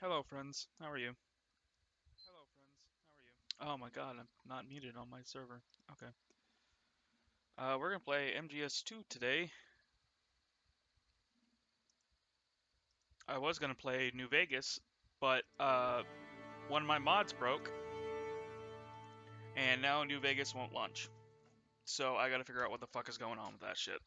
Hello, friends. How are you? Oh my god, I'm not muted on my server. Okay. We're gonna play MGS2 today. I was gonna play New Vegas, but one of my mods broke, and now New Vegas won't launch. So I gotta figure out what the fuck is going on with that shit.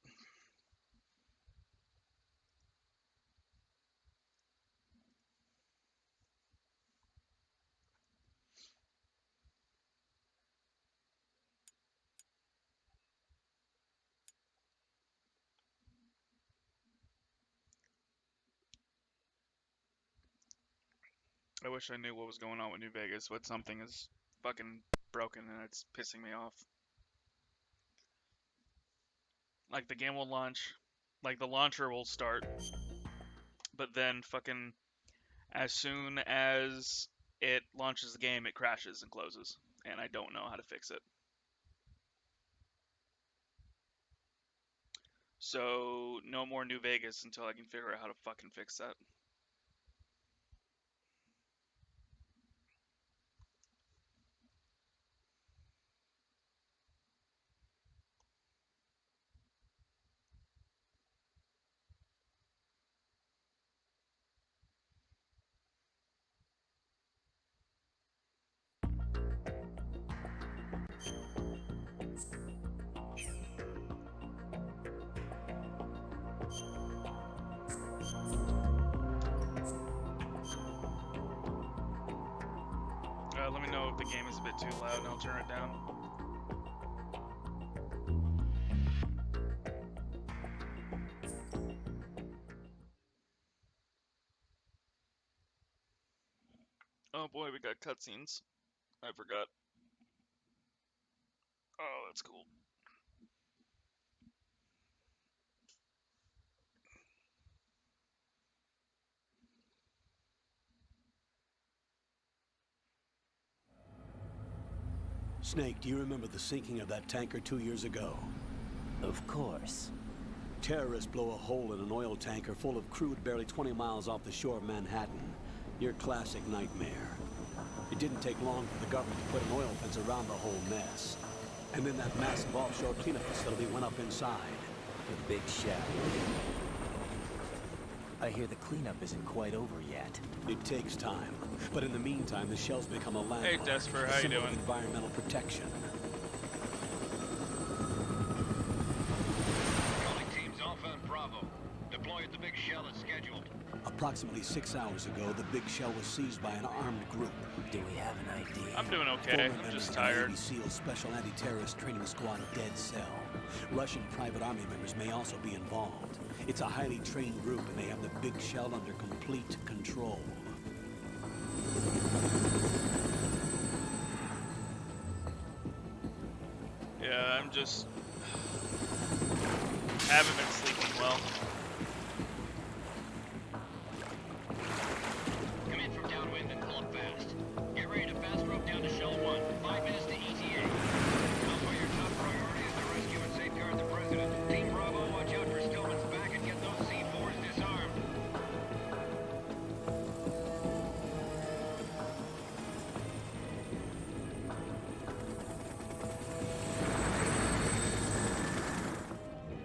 I wish I knew what was going on with New Vegas, but something is fucking broken and it's pissing me off. Like the game will launch, like the launcher will start, but then fucking as soon as it launches the game, it crashes and closes, and I don't know how to fix it. So no more New Vegas until I can figure out how to fucking fix that. Let me know if the game is a bit too loud and I'll turn it down. Oh boy, we got cutscenes. I forgot. Oh, that's cool. Snake, do you remember the sinking of that tanker 2 years ago? Of course. Terrorists blow a hole in an oil tanker full of crude barely 20 miles off the shore of Manhattan. Your classic nightmare. It didn't take long for the government to put an oil fence around the whole mess. And then that massive offshore cleanup facility went up inside. The big shell. I hear the cleanup isn't quite over yet. It takes time. But in the meantime, the shell's become a landmark. Hey, Desper, how you symbol of doing? environmental protection. Calling teams Alpha and Bravo. Deploy at the big shell as scheduled. Approximately 6 hours ago, the big shell was seized by an armed group. Do we have an idea? I'm doing okay. Former I'm members just of the tired. Navy SEAL Special Anti-Terrorist Training Squad Dead Cell. Russian private army members may also be involved. It's a highly trained group and they have the big shell under complete control. Yeah, I'm just haven't been sleeping well. Come in from downwind and pull up fast. Get ready to fast rope down to Shell 1. 5 minutes to ETA. Alpha, your top priority is to rescue and safeguard the President. Team Bravo, watch out for Stillman's back and get those C4s disarmed.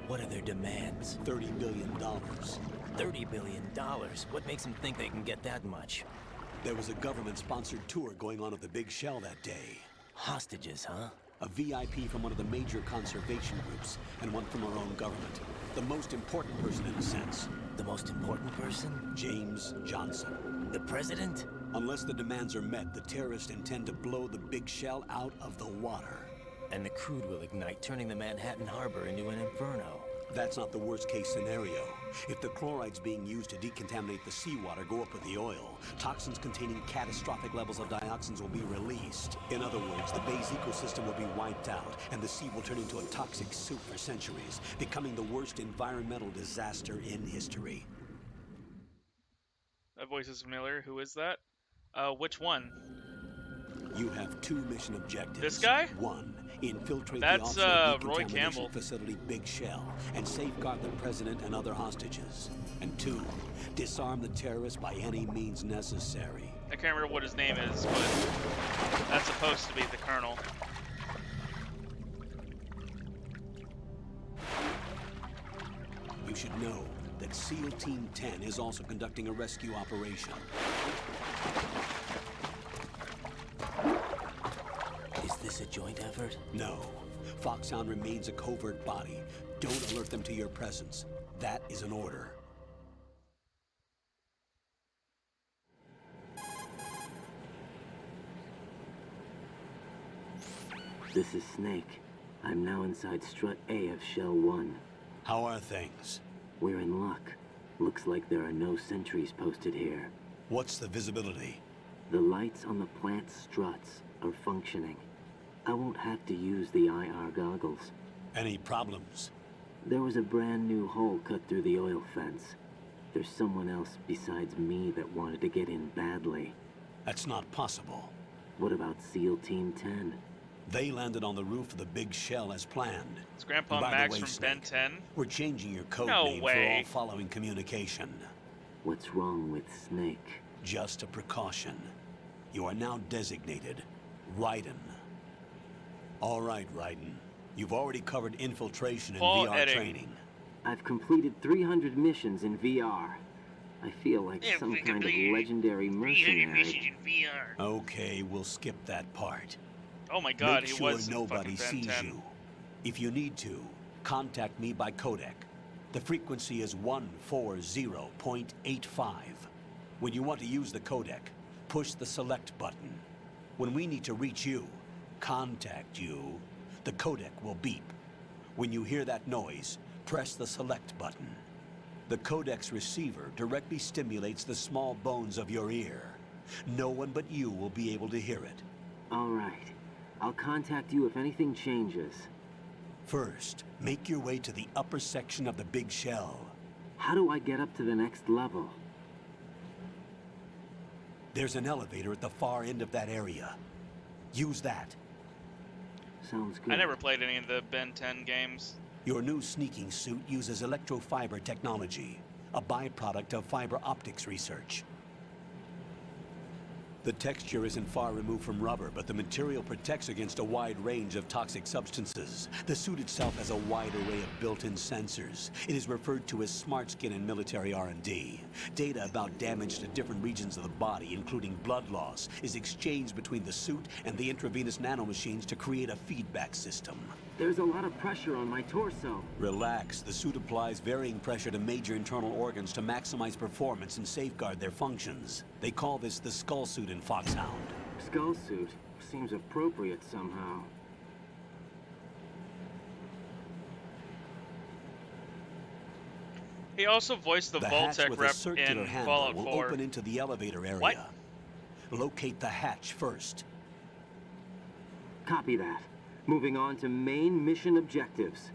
What are their demands? $30 billion. $30 billion. What makes them think they can get that much? There was a government-sponsored tour going on at the big shell that day. Hostages, huh? A VIP from one of the major conservation groups, and one from our own government. The most important person in a sense. The most important person? James Johnson. The president? Unless the demands are met, the terrorists intend to blow the big shell out of the water. And the crude will ignite, turning the Manhattan Harbor into an inferno. That's not the worst-case scenario. If the chlorides being used to decontaminate the seawater go up with the oil, toxins containing catastrophic levels of dioxins will be released. In other words, the bay's ecosystem will be wiped out, and the sea will turn into a toxic soup for centuries, becoming the worst environmental disaster in history. That voice is familiar. Who is that? Which one? You have 2 mission objectives. This guy? 1, Infiltrate the That's offshore Roy decontamination Campbell. facility Big Shell and safeguard the president and other hostages. And 2, disarm the terrorists by any means necessary. I can't remember what his name is, but that's supposed to be the Colonel. You should know that SEAL Team 10 is also conducting a rescue operation. Is this a joint effort? No. Foxhound remains a covert body. Don't alert them to your presence. That is an order. This is Snake. I'm now inside Strut A of Shell 1. How are things? We're in luck. Looks like there are no sentries posted here. What's the visibility? The lights on the plant's struts are functioning. I won't have to use the IR goggles. Any problems? There was a brand new hole cut through the oil fence. There's someone else besides me that wanted to get in badly. That's not possible. What about SEAL Team 10? They landed on the roof of the Big Shell as planned. It's Grandpa And by the Max way, from Snake, Ben 10. We're changing your code No name way. for all following communication. What's wrong with Snake? Just a precaution. You are now designated Raiden. All right, Raiden. You've already covered infiltration and Paul VR Edding. training. I've completed 300 missions in VR. I feel like some kind of legendary mercenary. Okay, we'll skip that part. Oh my God, Make he sure was in nobody fucking Ben sees 10. you. If you need to, contact me by codec. The frequency is 140.85. When you want to use the codec, push the select button. When we need to reach you, contact you, the codec will beep. When you hear that noise, press the select button. The codec's receiver directly stimulates the small bones of your ear. No one but you will be able to hear it. All right. I'll contact you if anything changes. First, make your way to the upper section of the Big Shell. How do I get up to the next level? There's an elevator at the far end of that area. Use that. Sounds good. I never played any of the Ben 10 games. Your new sneaking suit uses electrofiber technology, a byproduct of fiber optics research. The texture isn't far removed from rubber, but the material protects against a wide range of toxic substances. The suit itself has a wide array of built-in sensors. It is referred to as smart skin in military R&D. Data about damage to different regions of the body, including blood loss, is exchanged between the suit and the intravenous nanomachines to create a feedback system. There's a lot of pressure on my torso. Relax. The suit applies varying pressure to major internal organs to maximize performance and safeguard their functions. They call this the skull suit in Foxhound. Skull suit seems appropriate somehow. He also voiced the The hatch Voltec with rep a circular in handle Fallout will 4. open into the elevator area. What? Locate the hatch first. Copy that. Moving on to main mission objectives.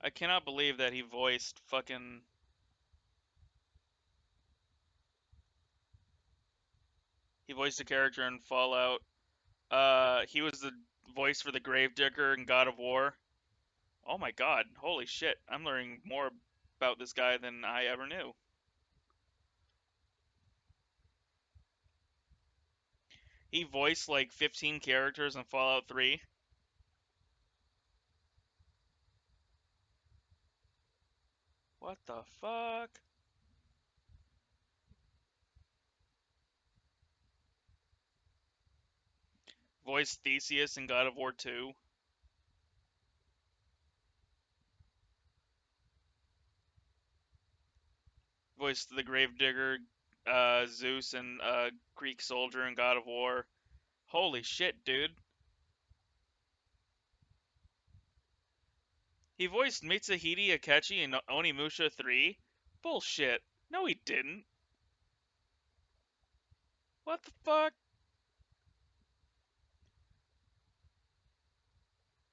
I cannot believe that he voiced fucking... He voiced a character in Fallout. He was the voice for the Gravedigger in God of War. Oh my God, holy shit. I'm learning more about this guy than I ever knew. He voiced like 15 characters in Fallout 3. What the fuck? Voiced Theseus in God of War 2. Voiced the Gravedigger, Zeus, and Greek soldier in God of War. Holy shit, dude. He voiced Mitsuhide Akechi in Onimusha 3? Bullshit. No, he didn't. What the fuck?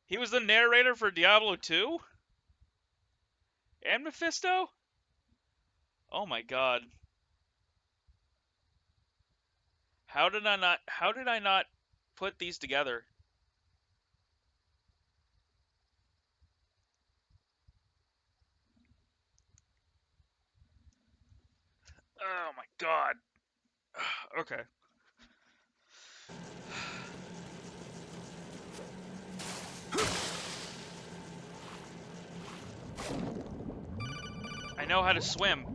He was the narrator for Diablo 2? And Mephisto? Oh my God. How did I not put these together? Oh my god. Okay. I know how to swim.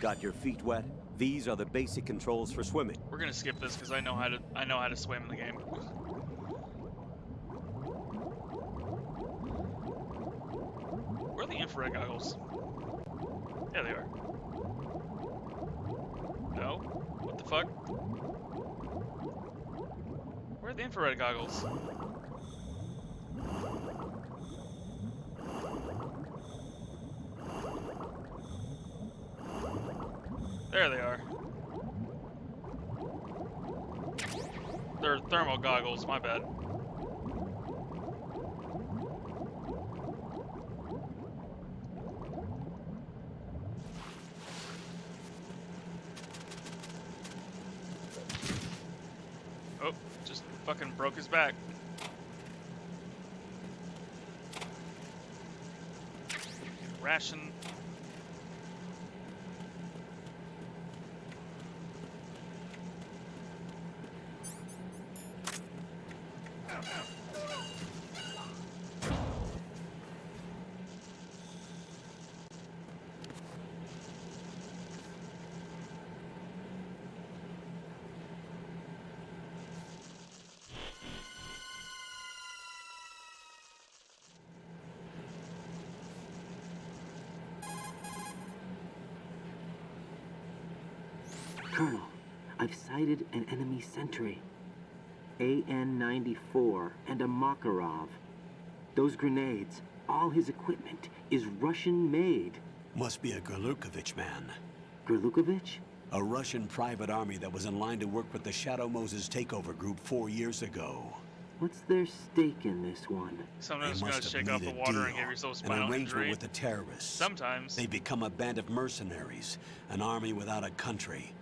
Got your feet wet? These are the basic controls for swimming. We're gonna skip this because I know how to swim in the game. Where are the infrared goggles? Yeah, they are. No? What the fuck? Where are the infrared goggles? There they are. They're thermal goggles, my bad. Oh, just fucking broke his back. Ration. Colonel, I've sighted an enemy sentry. AN-94 and a Makarov. Those grenades, all his equipment, is Russian-made. Must be a Gerlukovich man. Gerlukovich? A Russian private army that was in line to work with the Shadow Moses takeover group 4 years ago. What's their stake in this one? Sometimes They you gotta must have shake off made the a water deal, and give yourself an spinal arrangement injury. with the terrorists. Sometimes. They become a band of mercenaries, an army without a country.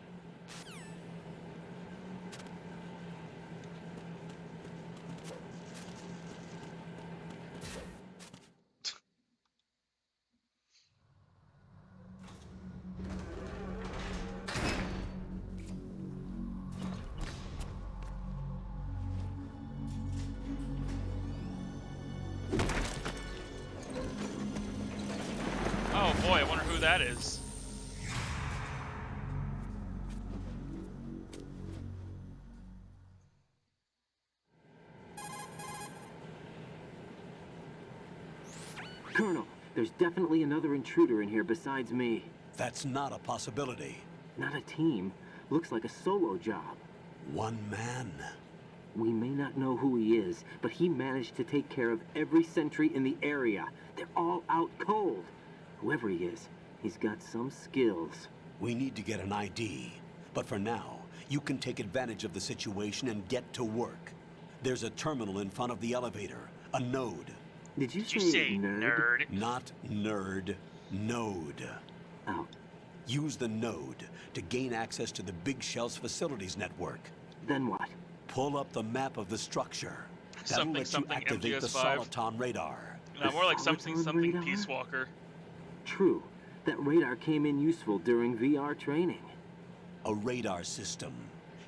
Oh boy, I wonder who that is. Colonel, there's definitely another intruder in here besides me. That's not a possibility. Not a team. Looks like a solo job. One man. We may not know who he is, but he managed to take care of every sentry in the area. They're all out cold. Whoever he is, he's got some skills. We need to get an ID. But for now, you can take advantage of the situation and get to work. There's a terminal in front of the elevator. A node. Did you Did say, you say nerd? nerd? Not nerd. Node. Oh, Use the node to gain access to the Big Shell's facilities network. then what? Pull up the map of the structure. That'll Something, let you something, activate the MGS5. Soliton radar. No, more like The something, Soliton something radar? Peace Walker. True. That radar came in useful during VR training. A radar system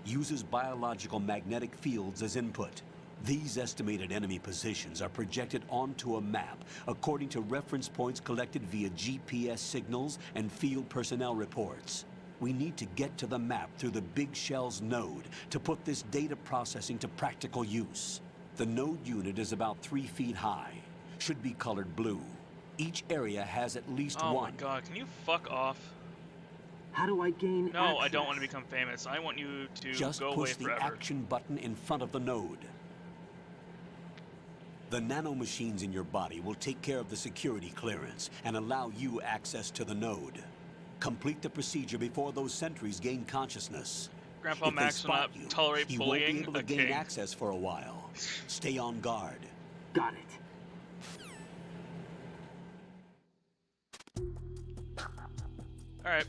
uses biological magnetic fields as input. These estimated enemy positions are projected onto a map according to reference points collected via GPS signals and field personnel reports. We need to get to the map through the Big Shell's node to put this data processing to practical use. The node unit is about 3 feet high. Should be colored blue. Each area has at least Oh one. my god, can you fuck off? How do I gain No, I access? don't want to become famous. I want you to Just go away push the forever. action button in front of the node. The nanomachines in your body will take care of the security clearance and allow you access to the node. Complete the procedure before those sentries gain consciousness. Grandpa If they Max will spot not you, tolerate you won't be bullying able to a gain king. access for a while. Stay on guard. Got it. Alright.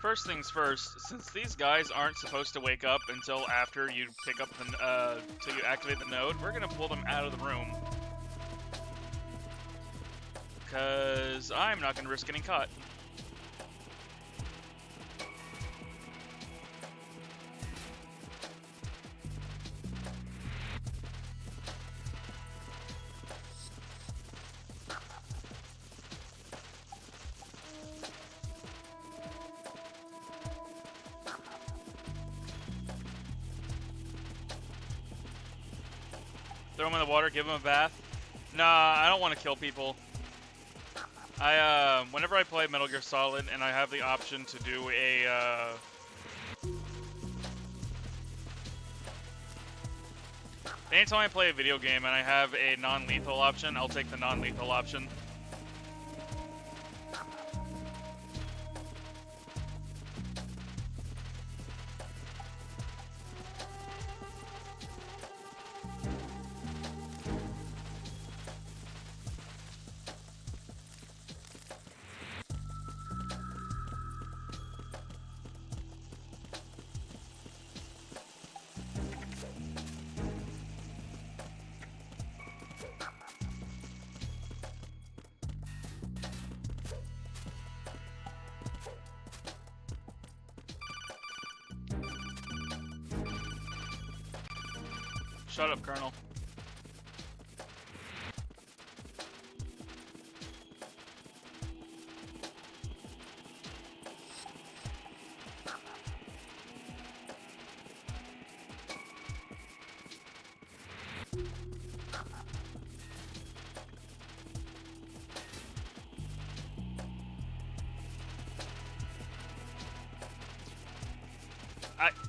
First things first, since these guys aren't supposed to wake up until after you pick up the, till you activate the node, we're gonna pull them out of the room. Because I'm not gonna risk getting caught. Throw them in the water, give them a bath. Nah, I don't want to kill people. Whenever I play Metal Gear Solid and I have the option to do a, anytime I play a video game and I have a non-lethal option, I'll take the non-lethal option. Shut up, Colonel.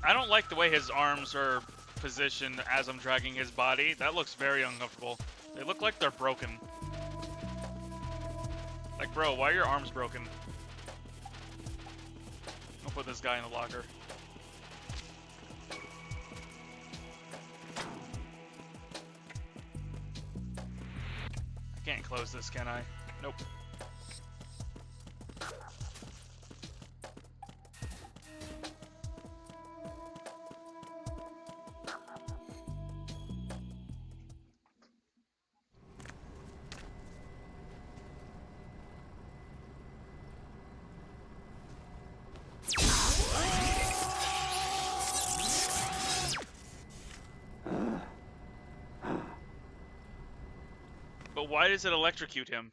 I don't like the way his arms are positioned as I'm dragging his body. That looks very uncomfortable. They look like they're broken. Like, bro, why are your arms broken? I'll put this guy in the locker. I can't close this, can I? Nope. But why does it electrocute him?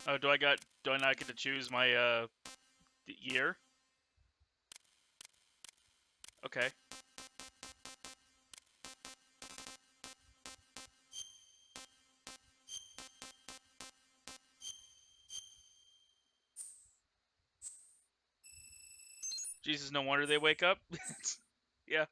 Oh, do I not get to choose my, year? Okay. Jesus, no wonder they wake up. Yeah.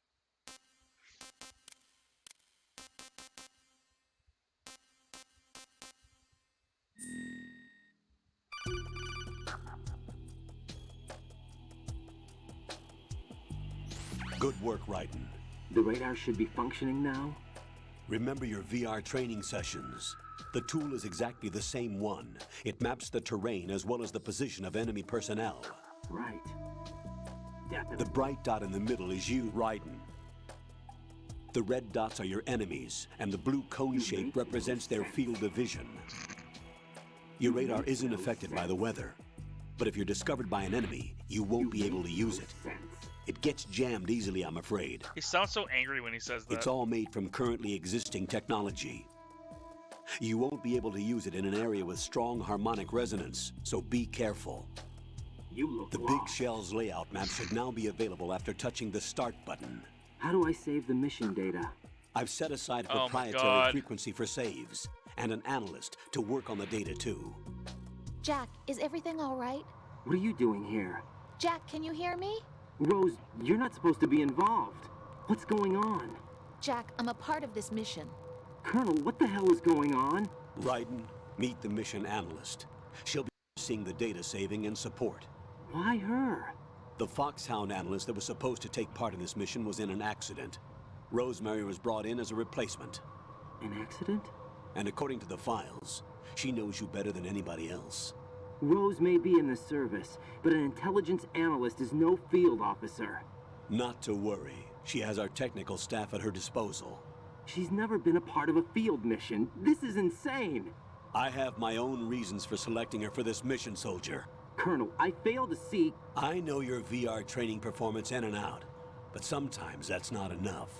Good work, Raiden. The radar should be functioning now? Remember your VR training sessions. The tool is exactly the same one. It maps the terrain as well as the position of enemy personnel. Right. Definitely. The bright dot in the middle is you, Raiden. The red dots are your enemies, and the blue cone shape represents their field of vision. Your radar isn't affected by the weather, but if you're discovered by an enemy, you won't be able to use it. It gets jammed easily, I'm afraid. He sounds so angry when he says that. It's all made from currently existing technology. You won't be able to use it in an area with strong harmonic resonance, so be careful. The Big Shell's layout map should now be available after touching the Start button. How do I save the mission data? I've set aside Oh my proprietary God. frequency for saves, and an analyst to work on the data too. Jack, is everything all right? What are you doing here? Jack, can you hear me? Rose, you're not supposed to be involved. What's going on? Jack, I'm a part of this mission. Colonel, what the hell is going on? Raiden, meet the mission analyst. She'll be seeing the data saving and support. Why her? The Foxhound analyst that was supposed to take part in this mission was in an accident. Rosemary was brought in as a replacement. An accident? And according to the files, she knows you better than anybody else. Rose may be in the service, but an intelligence analyst is no field officer. Not to worry. She has our technical staff at her disposal. She's never been a part of a field mission. This is insane. I have my own reasons for selecting her for this mission, soldier. Colonel, I fail to see... I know your VR training performance in and out, but sometimes that's not enough.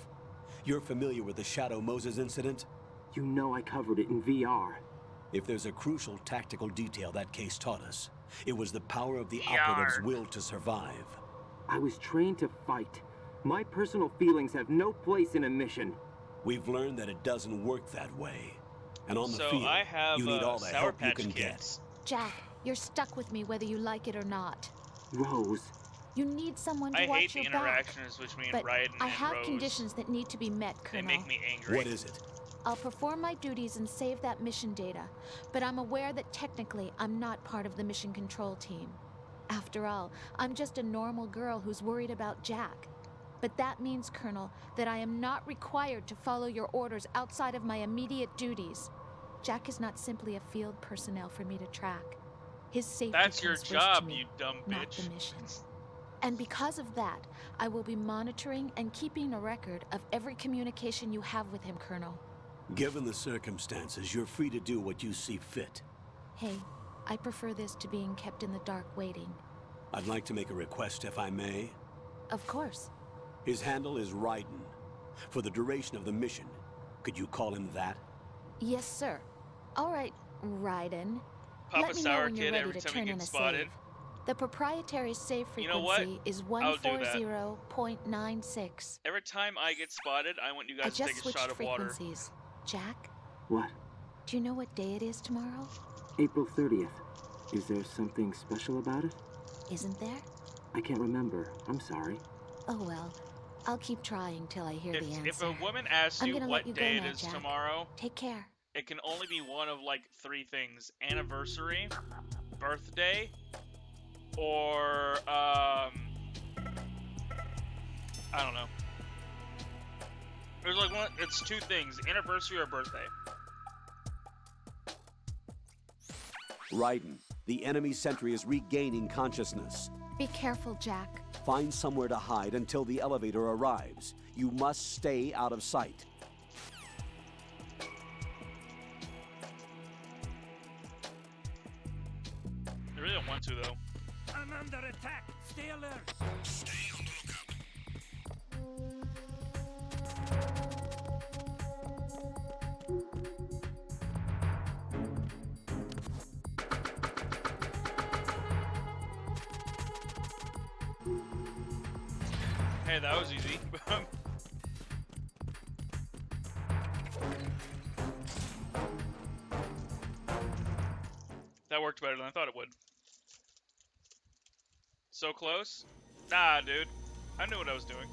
You're familiar with the Shadow Moses incident? You know I covered it in VR. If there's a crucial tactical detail that case taught us, it was the power of the operative's will to survive. I was trained to fight. My personal feelings have no place in a mission. We've learned that it doesn't work that way. And on the So field, I have you need all the Sour help you Patch can Kids. Jack, you're stuck with me whether you like it or not. Rose. You need someone to I watch hate the your back. interactions between But Raiden I and have Rose. conditions that need to be met, They Colonel. make me angry. What is it? I'll perform my duties and save that mission data, but I'm aware that technically I'm not part of the mission control team. After all, I'm just a normal girl who's worried about Jack. But that means, Colonel, that I am not required to follow your orders outside of my immediate duties. Jack is not simply a field personnel for me to track. His safety That's your comes first job, to me, you dumb not bitch. the mission. And because of that, I will be monitoring and keeping a record of every communication you have with him, Colonel. Given the circumstances, you're free to do what you see fit. Hey, I prefer this to being kept in the dark waiting. I'd like to make a request, if I may. Of course. His handle is Raiden. For the duration of the mission, could you call him that? Yes, sir. All right, Raiden. Papa Let me know Sour when you're Kid ready every to time he turn in gets a spotted. save. The proprietary save You know what? frequency is I'll do that. 140.96. Every time I get spotted, I want you I guys to just take a switched shot of water. frequencies. Jack, What? do you know what day it is tomorrow? April 30th. Is there something special about it? Isn't there? I can't remember. I'm sorry. Oh well, I'll keep trying till I hear the answer. If a woman asks I'm you gonna what let you go day now, it is Jack. tomorrow, Take care. it can only be one of like three things: anniversary, birthday, or I don't know. There's like one. It's two things: anniversary or birthday. Raiden, the enemy sentry is regaining consciousness. Be careful, Jack. Find somewhere to hide until the elevator arrives. You must stay out of sight. I really don't want to though. I'm under attack. Stay alert. Stay on the lookout. Hey, that was easy. That worked better than I thought it would. So close? Nah, dude. I knew what I was doing.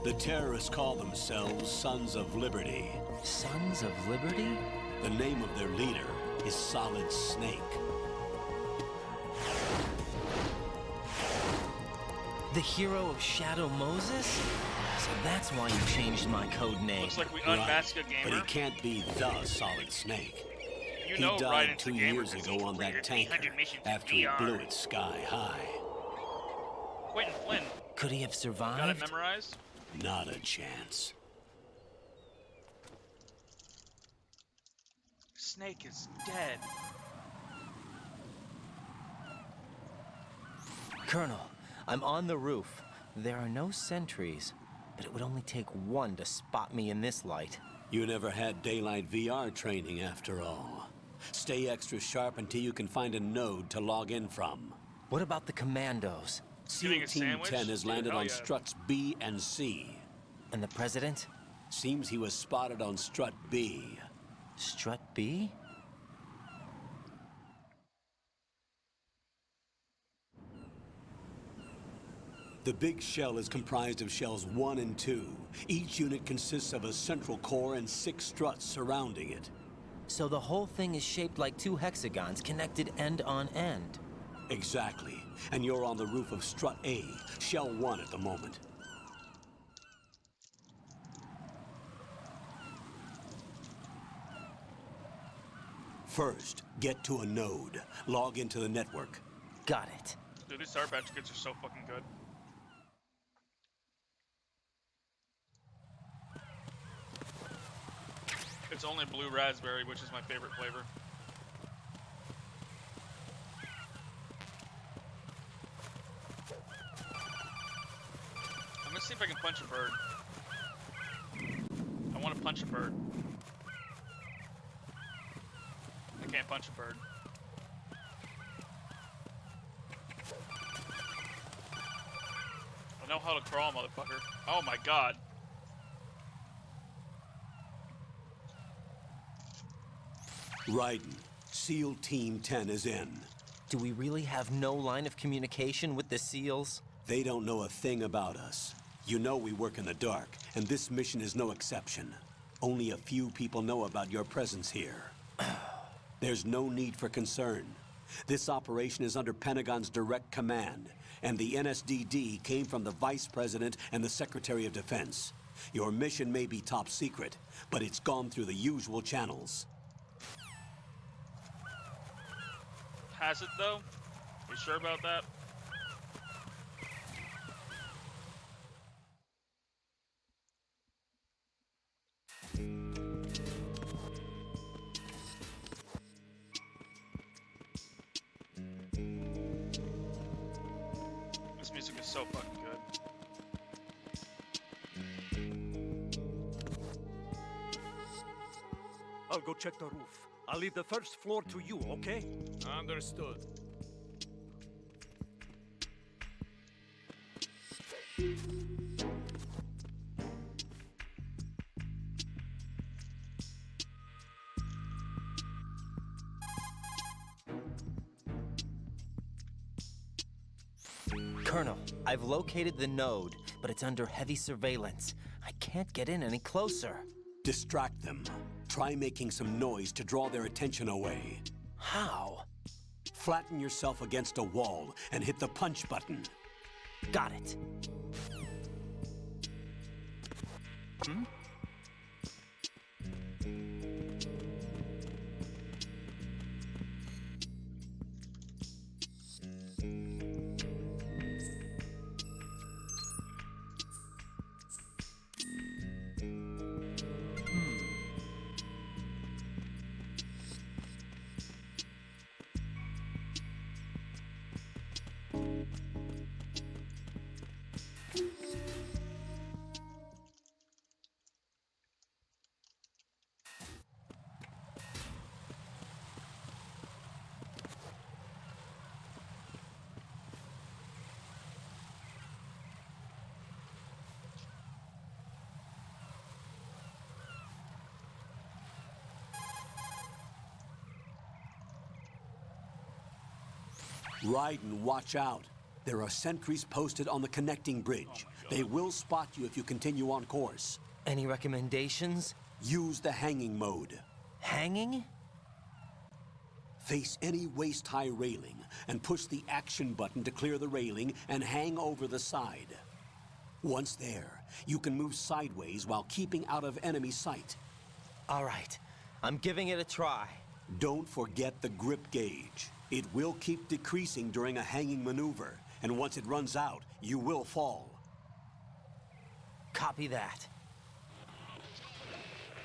The terrorists call themselves Sons of Liberty. Sons of Liberty? The name of their leader is Solid Snake. The hero of Shadow Moses? So that's why you changed my code name. Looks like we unmasked a But gamer. he can't be the Solid Snake. You He know died Raiden's 2 a gamer years 'cause ago he on that completed tanker 300 missions in after he VR. blew it sky high. Quentin Flynn. Could he have Got it survived? memorized? Not a chance. Snake is dead. Colonel, I'm on the roof. There are no sentries, but it would only take one to spot me in this light. You never had daylight VR training after all. Stay extra sharp until you can find a node to log in from. What about the commandos? Getting SEAL a Team sandwich? 10 has Dude, landed hell on yeah. struts B and C. And the president? Seems he was spotted on strut B. Strut B? The big shell is comprised of shells 1 and 2. Each unit consists of a central core and 6 struts surrounding it. So the whole thing is shaped like 2 hexagons connected end on end. Exactly. And you're on the roof of strut A, shell 1 at the moment. First, get to a node. Log into the network. Got it. Dude, these Sour Patch Kids are so fucking good. It's only blue raspberry, which is my favorite flavor. I'm gonna see if I can punch a bird. I want to punch a bird. I can't punch a bird. I know how to crawl, motherfucker. Oh my god. Raiden, SEAL Team 10 is in. Do we really have no line of communication with the SEALs? They don't know a thing about us. You know we work in the dark, and this mission is no exception. Only a few people know about your presence here. There's no need for concern. This operation is under Pentagon's direct command, and the NSDD came from the Vice President and the Secretary of Defense. Your mission may be top secret, but it's gone through the usual channels. Has it though? You sure about that? This music is so fucking good. I'll go check the roof. I'll leave the first floor to you, okay? Understood. Colonel, I've located the node, but it's under heavy surveillance. I can't get in any closer. Distract them. Try making some noise to draw their attention away. How? Flatten yourself against a wall and hit the punch button. Got it. Hmm? Raiden, watch out. There are sentries posted on the connecting bridge. They will spot you if you continue on course. Any recommendations? Use the hanging mode. Hanging? Face any waist-high railing and push the action button to clear the railing and hang over the side. Once there, you can move sideways while keeping out of enemy sight. All right, I'm giving it a try. Don't forget the grip gauge. It will keep decreasing during a hanging maneuver, and once it runs out, you will fall. Copy that.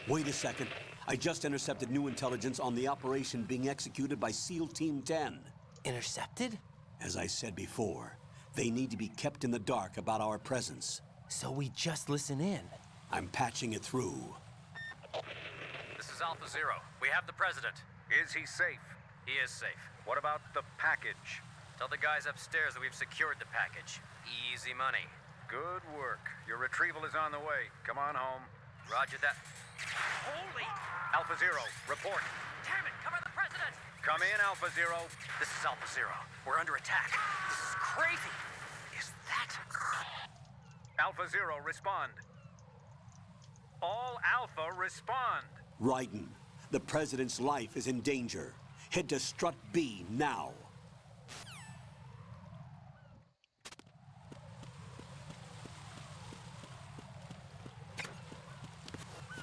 Wait a second. I just intercepted new intelligence on the operation being executed by SEAL Team 10. Intercepted? As I said before, they need to be kept in the dark about our presence. So we just listen in. I'm patching it through. This is Alpha Zero. We have the president. Is he safe? He is safe. What about the package? Tell the guys upstairs that we've secured the package. Easy money. Good work. Your retrieval is on the way. Come on home. Roger that. Holy! Alpha Zero, report. Damn it! Cover the president! Come in, Alpha Zero. This is Alpha Zero. We're under attack. This is crazy. Is that Alpha Zero, respond. All Alpha, respond. Raiden, the President's life is in danger. Head to Strut B now.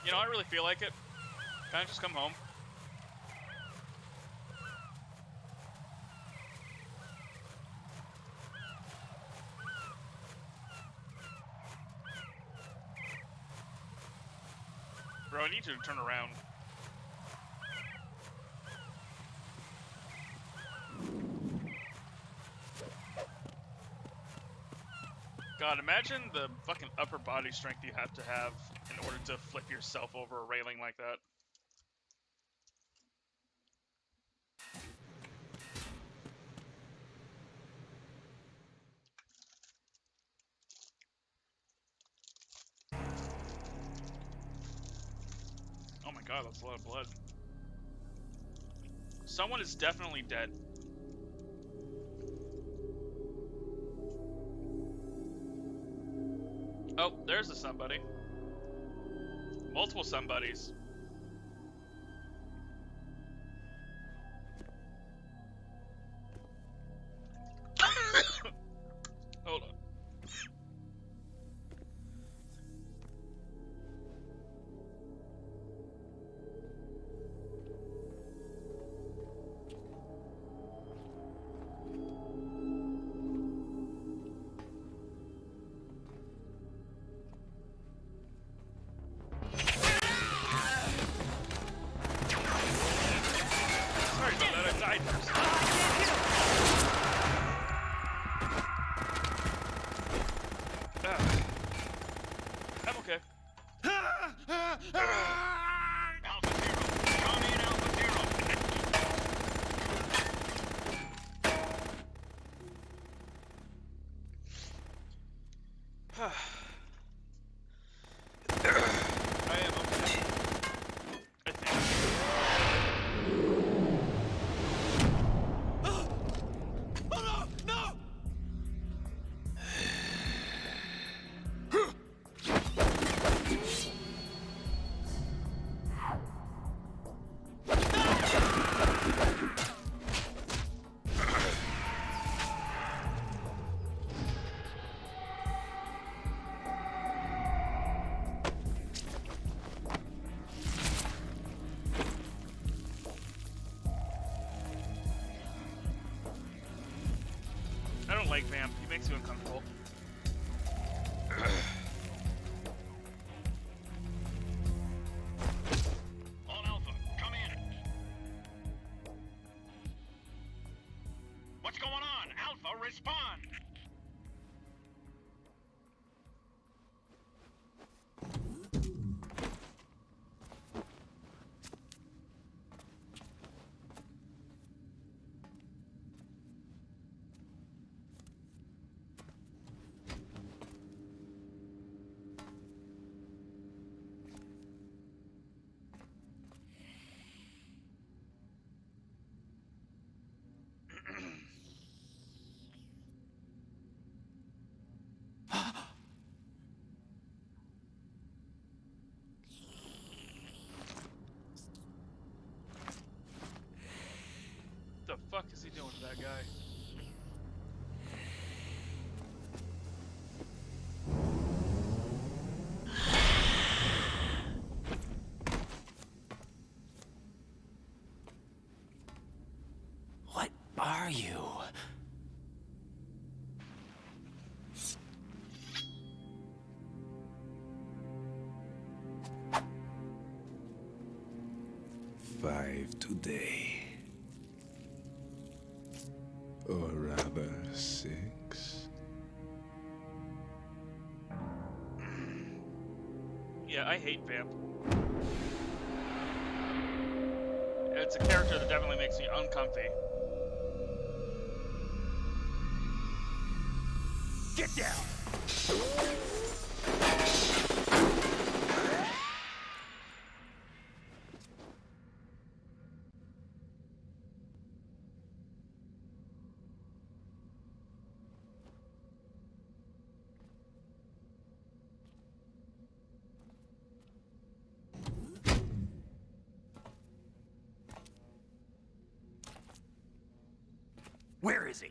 You know, I really feel like it. Can I just come home? Bro, I need you to turn around. God, imagine the fucking upper body strength you have to have in order to flip yourself over a railing like that. Oh my god, that's a lot of blood. Someone is definitely dead. Oh, there's a somebody. Multiple somebodies. Hold on. Sorry about that, I died for a second. I'm okay. Alpha Zero. Show me an Alpha Zero. I am okay. I think. Oh no! No! I don't like Vamp. He makes me uncomfortable. All Alpha, come in. What's going on? Alpha, respond. What the fuck is he doing to that guy? What are you? Five today. Or rather, 6. Yeah, I hate Vamp. It's a character that definitely makes me uncomfy. Get down! Where is he?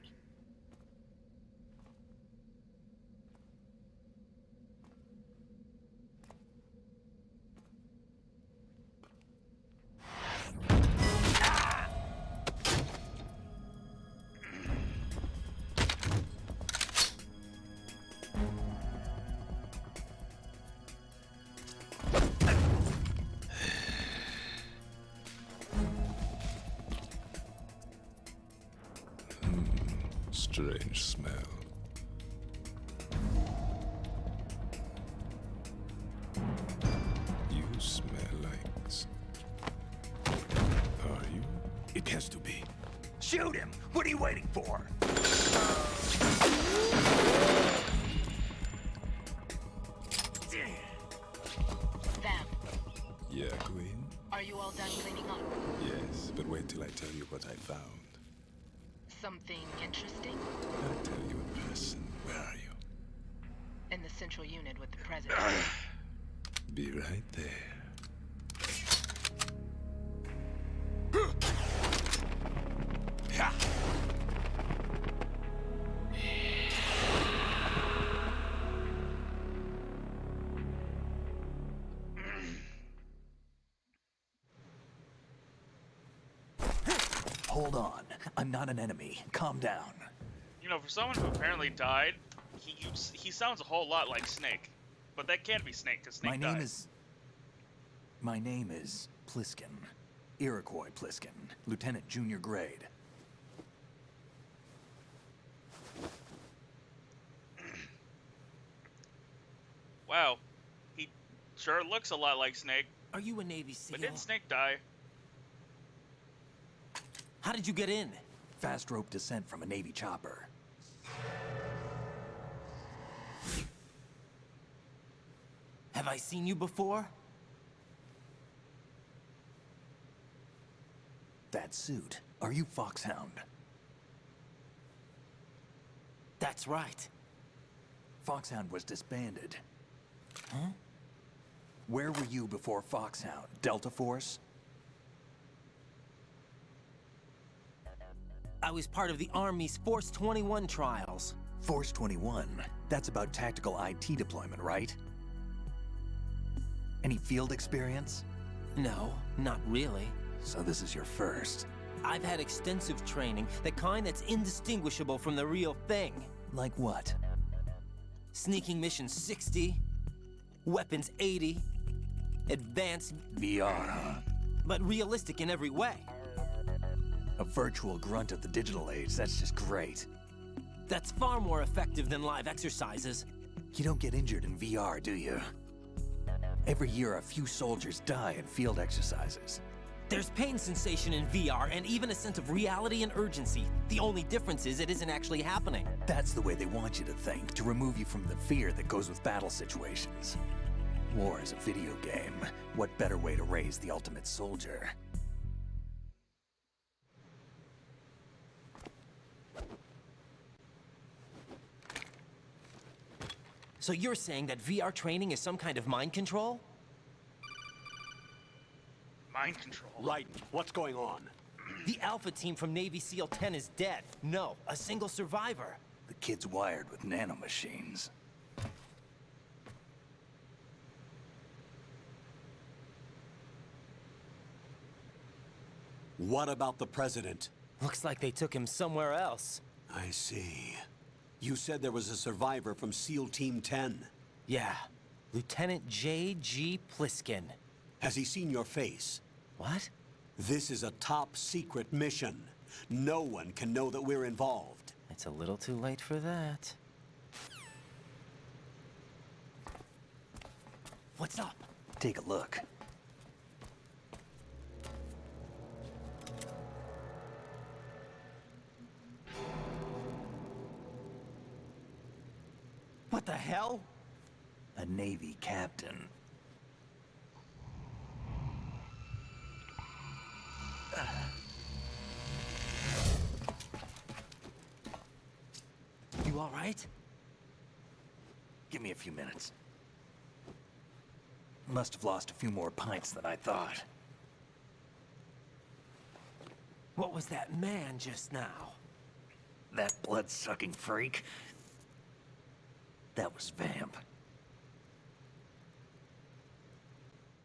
Strange smell. You smell like... Are you? It has to be. Shoot him! What are you waiting for? Vam, Yeah, Queen? are you all done cleaning up? Yes, but wait till I tell you what I found. Something interesting? I'll tell you in person. Where are you? In the central unit with the president. Be right there. Hold on. I'm not an enemy. Calm down. You know, for someone who apparently died, he sounds a whole lot like Snake. But that can't be Snake, because Snake died. My name is Pliskin. Iroquois Pliskin. Lieutenant Junior Grade. Wow. He sure looks a lot like Snake. Are you a Navy SEAL? But didn't Snake die? How did you get in? Fast rope descent from a Navy chopper. Have I seen you before? That suit. Are you Foxhound? That's right. Foxhound was disbanded. Huh? Where were you before Foxhound? Delta Force? I was part of the Army's Force 21 trials. Force 21? That's about tactical IT deployment, right? Any field experience? No, not really. So this is your first. I've had extensive training, the kind that's indistinguishable from the real thing. Like what? Sneaking mission 60, weapons 80, advanced VR, huh? but realistic in every way. A virtual grunt of the digital age, that's just great. That's far more effective than live exercises. You don't get injured in VR, do you? Every year, a few soldiers die in field exercises. There's pain sensation in VR and even a sense of reality and urgency. The only difference is it isn't actually happening. That's the way they want you to think, to remove you from the fear that goes with battle situations. War is a video game. What better way to raise the ultimate soldier? So you're saying that VR training is some kind of mind control? Mind control. Right. What's going on? The Alpha team from Navy SEAL 10 is dead. No, a single survivor. The kid's wired with nanomachines. What about the president? Looks like they took him somewhere else. I see. You said there was a survivor from SEAL Team 10. Yeah, Lieutenant J.G. Pliskin. Has he seen your face? What? This is a top secret mission. No one can know that we're involved. It's a little too late for that. What's up? Take a look. What the hell? A Navy captain. You all right? Give me a few minutes. Must have lost a few more pints than I thought. What was that man just now? That blood-sucking freak. That was Vamp.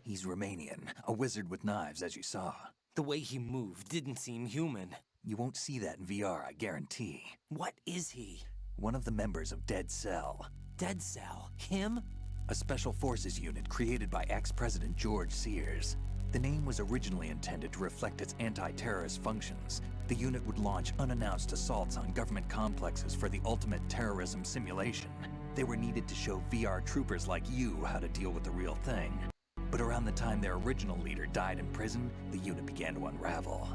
He's Romanian, a wizard with knives, as you saw. The way he moved didn't seem human. You won't see that in VR, I guarantee. What is he? One of the members of Dead Cell. Dead Cell? Him? A special forces unit created by ex-President George Sears. The name was originally intended to reflect its anti-terrorist functions. The unit would launch unannounced assaults on government complexes for the ultimate terrorism simulation. They were needed to show VR troopers like you how to deal with the real thing. But around the time their original leader died in prison, the unit began to unravel.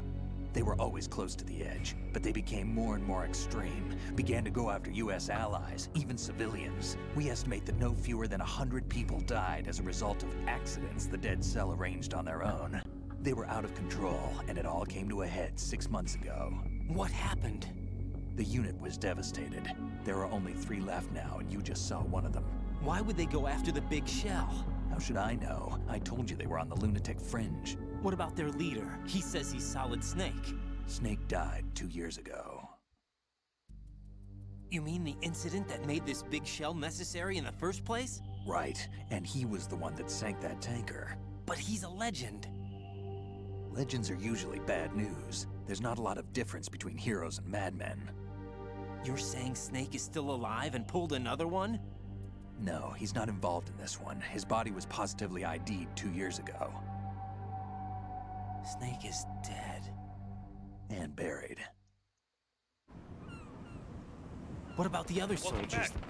They were always close to the edge, but they became more and more extreme, began to go after US allies, even civilians. We estimate that no fewer than 100 people died as a result of accidents the Dead Cell arranged on their own. They were out of control, and it all came to a head 6 months ago. What happened? The unit was devastated. There are only 3 left now, and you just saw one of them. Why would they go after the big shell? How should I know? I told you they were on the lunatic fringe. What about their leader? He says he's Solid Snake. Snake died 2 years ago. You mean the incident that made this big shell necessary in the first place? Right, and he was the one that sank that tanker. But he's a legend. Legends are usually bad news. There's not a lot of difference between heroes and madmen. You're saying Snake is still alive and pulled another one? No, he's not involved in this one. His body was positively ID'd 2 years ago. Snake is dead. And buried. What about the other Welcome soldiers? back.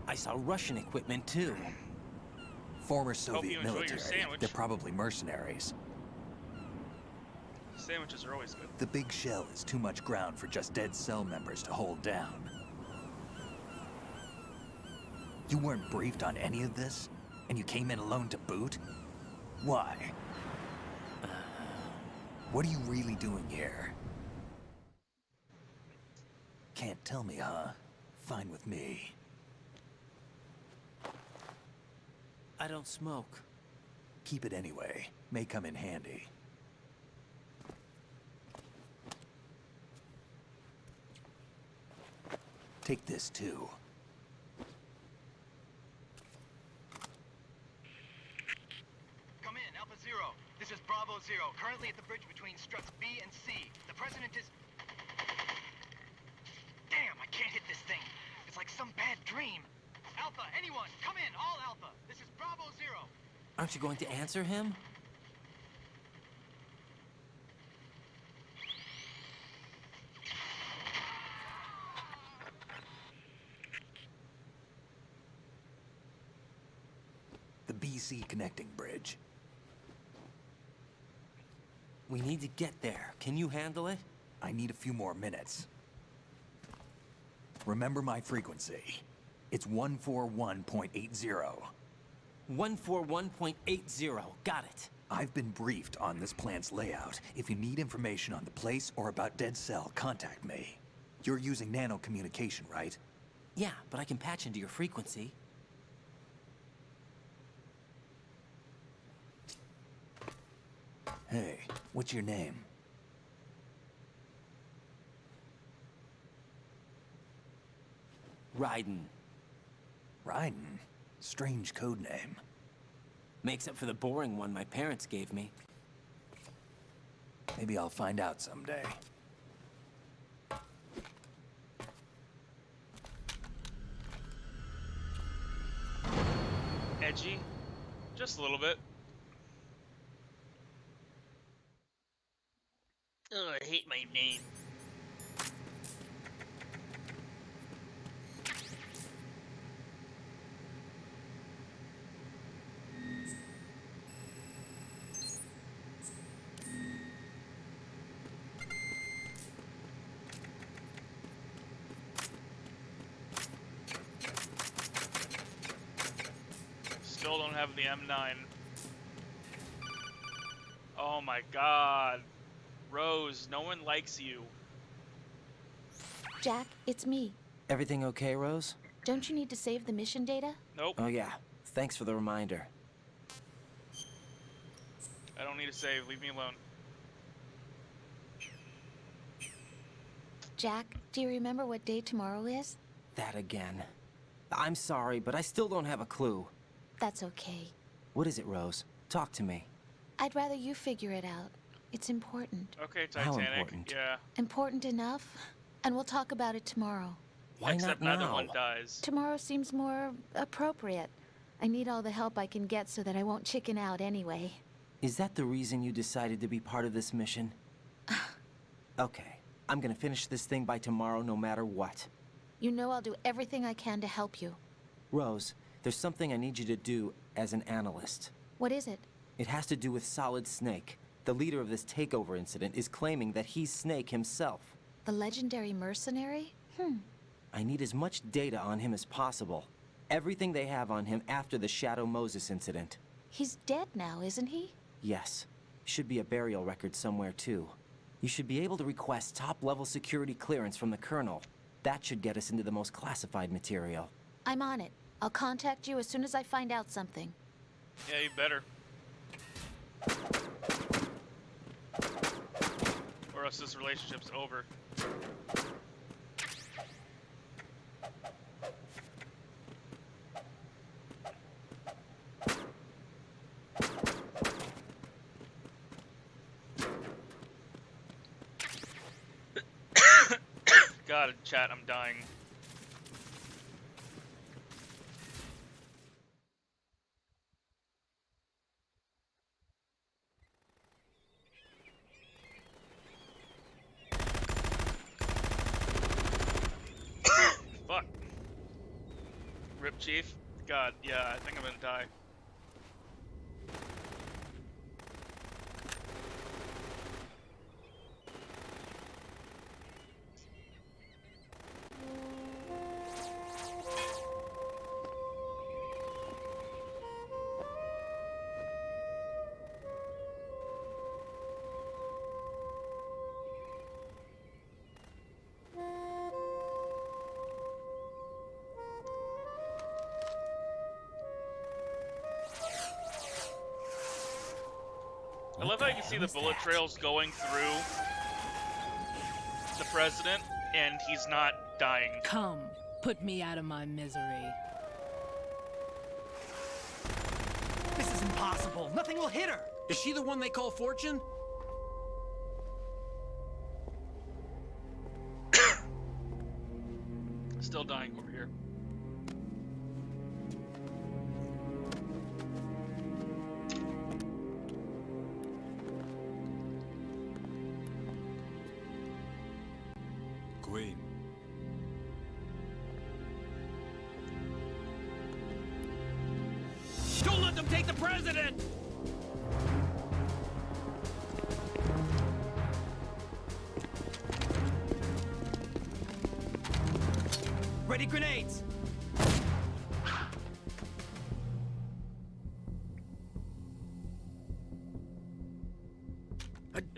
I saw Russian equipment too. Former Hope Soviet you enjoy your military. sandwich. They're probably mercenaries. Sandwiches are always good. The big shell is too much ground for just Dead Cell members to hold down. You weren't briefed on any of this? And you came in alone to boot? Why? What are you really doing here? Can't tell me, huh? Fine with me. I don't smoke. Keep it anyway. May come in handy. Take this too. Come in, Alpha Zero. This is Bravo Zero, currently at the bridge between struts B and C. The President is... Damn, I can't hit this thing. It's like some bad dream. Alpha, anyone, come in, all Alpha. This is Bravo Zero. Aren't you going to answer him? The BC connecting bridge. We need to get there. Can you handle it? I need a few more minutes. Remember my frequency. It's 141.80. 141.80. Got it. I've been briefed on this plant's layout. If you need information on the place or about Dead Cell, contact me. You're using nano communication, right? Yeah, but I can patch into your frequency. Hey, what's your name? Raiden. Raiden? Strange code name. Makes up for the boring one my parents gave me. Maybe I'll find out someday. Edgy? Just a little bit. Oh, I hate my name. Still don't have the M9. Oh my god. Rose, no one likes you. Jack, it's me. Everything okay, Rose? Don't you need to save the mission data? Nope. Oh yeah. Thanks for the reminder. I don't need to save. Leave me alone. Jack, do you remember what day tomorrow is? That again. I'm sorry, but I still don't have a clue. That's okay. What is it, Rose? Talk to me. I'd rather you figure it out. It's important. Okay, How Titanic. important? Yeah. Important enough? And we'll talk about it tomorrow. Why Except not neither now? one dies. Tomorrow seems more appropriate. I need all the help I can get so that I won't chicken out anyway. Is that the reason you decided to be part of this mission? Okay. I'm gonna finish this thing by tomorrow no matter what. You know I'll do everything I can to help you. Rose, there's something I need you to do as an analyst. What is it? It has to do with Solid Snake. The leader of this takeover incident is claiming that he's Snake himself. The legendary mercenary? I need as much data on him as possible. Everything they have on him after the Shadow Moses incident. He's dead now, isn't he? Yes. Should be a burial record somewhere, too. You should be able to request top-level security clearance from the Colonel. That should get us into the most classified material. I'm on it. I'll contact you as soon as I find out something. Yeah, you better. Or else this relationship's over. God, chat, I'm dying. Fuck. Rip Chief? God, yeah, I think I'm gonna die. I love how you can see the bullet trails going through the president, and he's not dying. Come, put me out of my misery. This is impossible. Nothing will hit her. Is she the one they call Fortune? Still dying over here. Queen. Don't let them take the president! Ready grenades!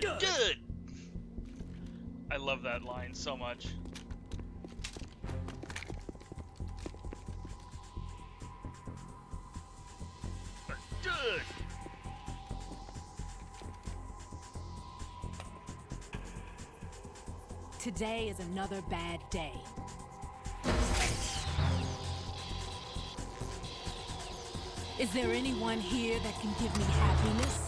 Good! I love that line so much. Good! Today is another bad day. Is there anyone here that can give me happiness?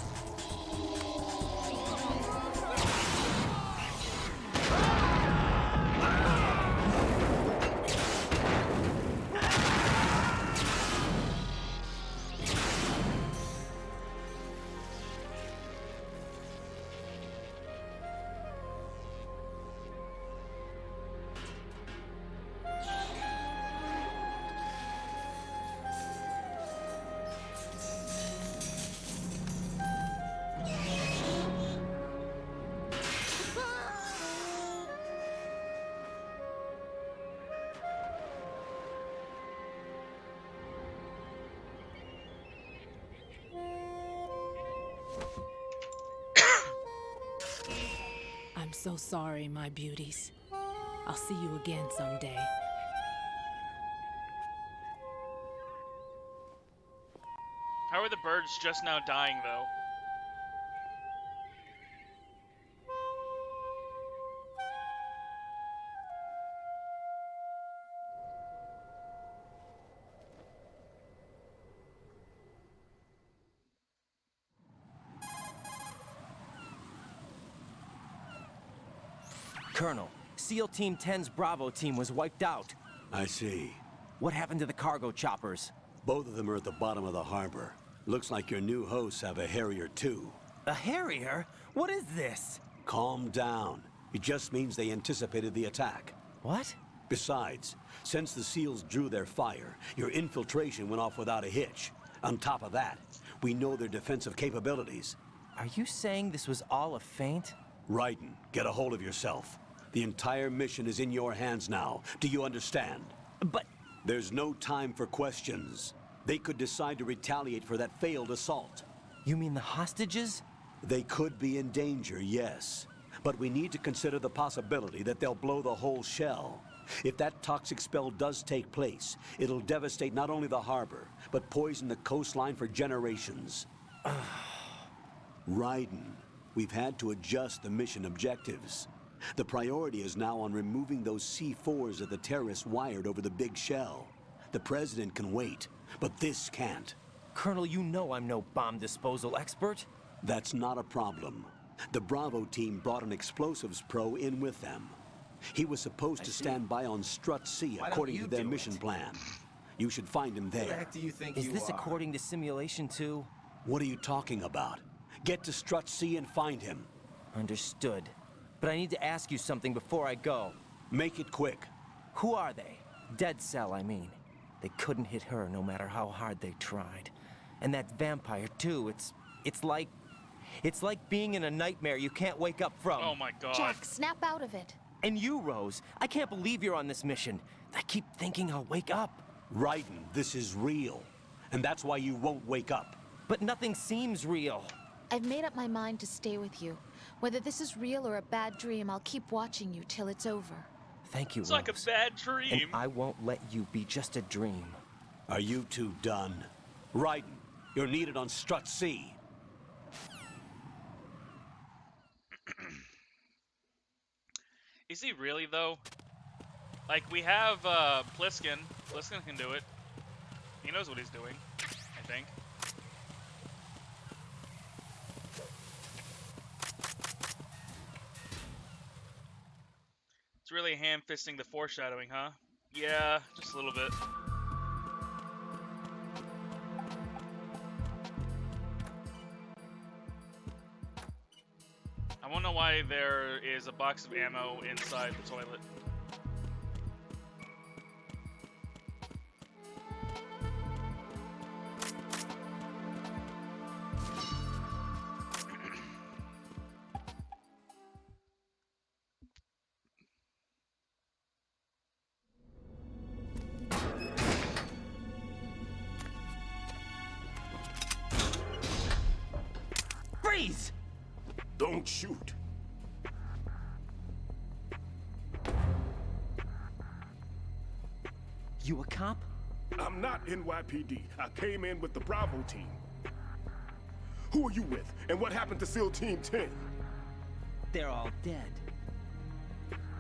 I'm so sorry, my beauties. I'll see you again someday. How are the birds just now dying, though? Colonel, SEAL Team 10's Bravo team was wiped out. I see. What happened to the cargo choppers? Both of them are at the bottom of the harbor. Looks like your new hosts have a Harrier too. A Harrier? What is this? Calm down. It just means they anticipated the attack. What? Besides, since the SEALs drew their fire, your infiltration went off without a hitch. On top of that, we know their defensive capabilities. Are you saying this was all a feint? Raiden, get a hold of yourself. The entire mission is in your hands now. Do you understand? But... There's no time for questions. They could decide to retaliate for that failed assault. You mean the hostages? They could be in danger, yes. But we need to consider the possibility that they'll blow the whole shell. If that toxic spell does take place, it'll devastate not only the harbor, but poison the coastline for generations. Raiden, we've had to adjust the mission objectives. The priority is now on removing those C4s that the terrorists wired over the big shell. The President can wait, but this can't. Colonel, you know I'm no bomb disposal expert. That's not a problem. The Bravo team brought an explosives pro in with them. He was supposed to stand by on Strut C according to their mission plan. You should find him there. Who the heck do you think you are? Is this according to Simulation 2? What are you talking about? Get to Strut C and find him. Understood. But I need to ask you something before I go. Make it quick. Who are they? Dead Cell, I mean. They couldn't hit her no matter how hard they tried. And that vampire, too, it's like being in a nightmare you can't wake up from. Oh my god. Jack, snap out of it. And you, Rose, I can't believe you're on this mission. I keep thinking I'll wake up. Raiden, this is real. And that's why you won't wake up. But nothing seems real. I've made up my mind to stay with you. Whether this is real or a bad dream, I'll keep watching you till it's over. Thank you, It's Rose. like a bad dream. And I won't let you be just a dream. Are you two done? Raiden, you're needed on Strut C. Is he really, though? Like, we have, Pliskin. Pliskin can do it. He knows what he's doing, I think. It's really ham-fisting the foreshadowing, huh? Yeah, just a little bit. I wanna know why there is a box of ammo inside the toilet. Freeze! Don't shoot. You a cop? I'm not NYPD. I came in with the Bravo team. Who are you with? And what happened to SEAL Team 10? They're all dead.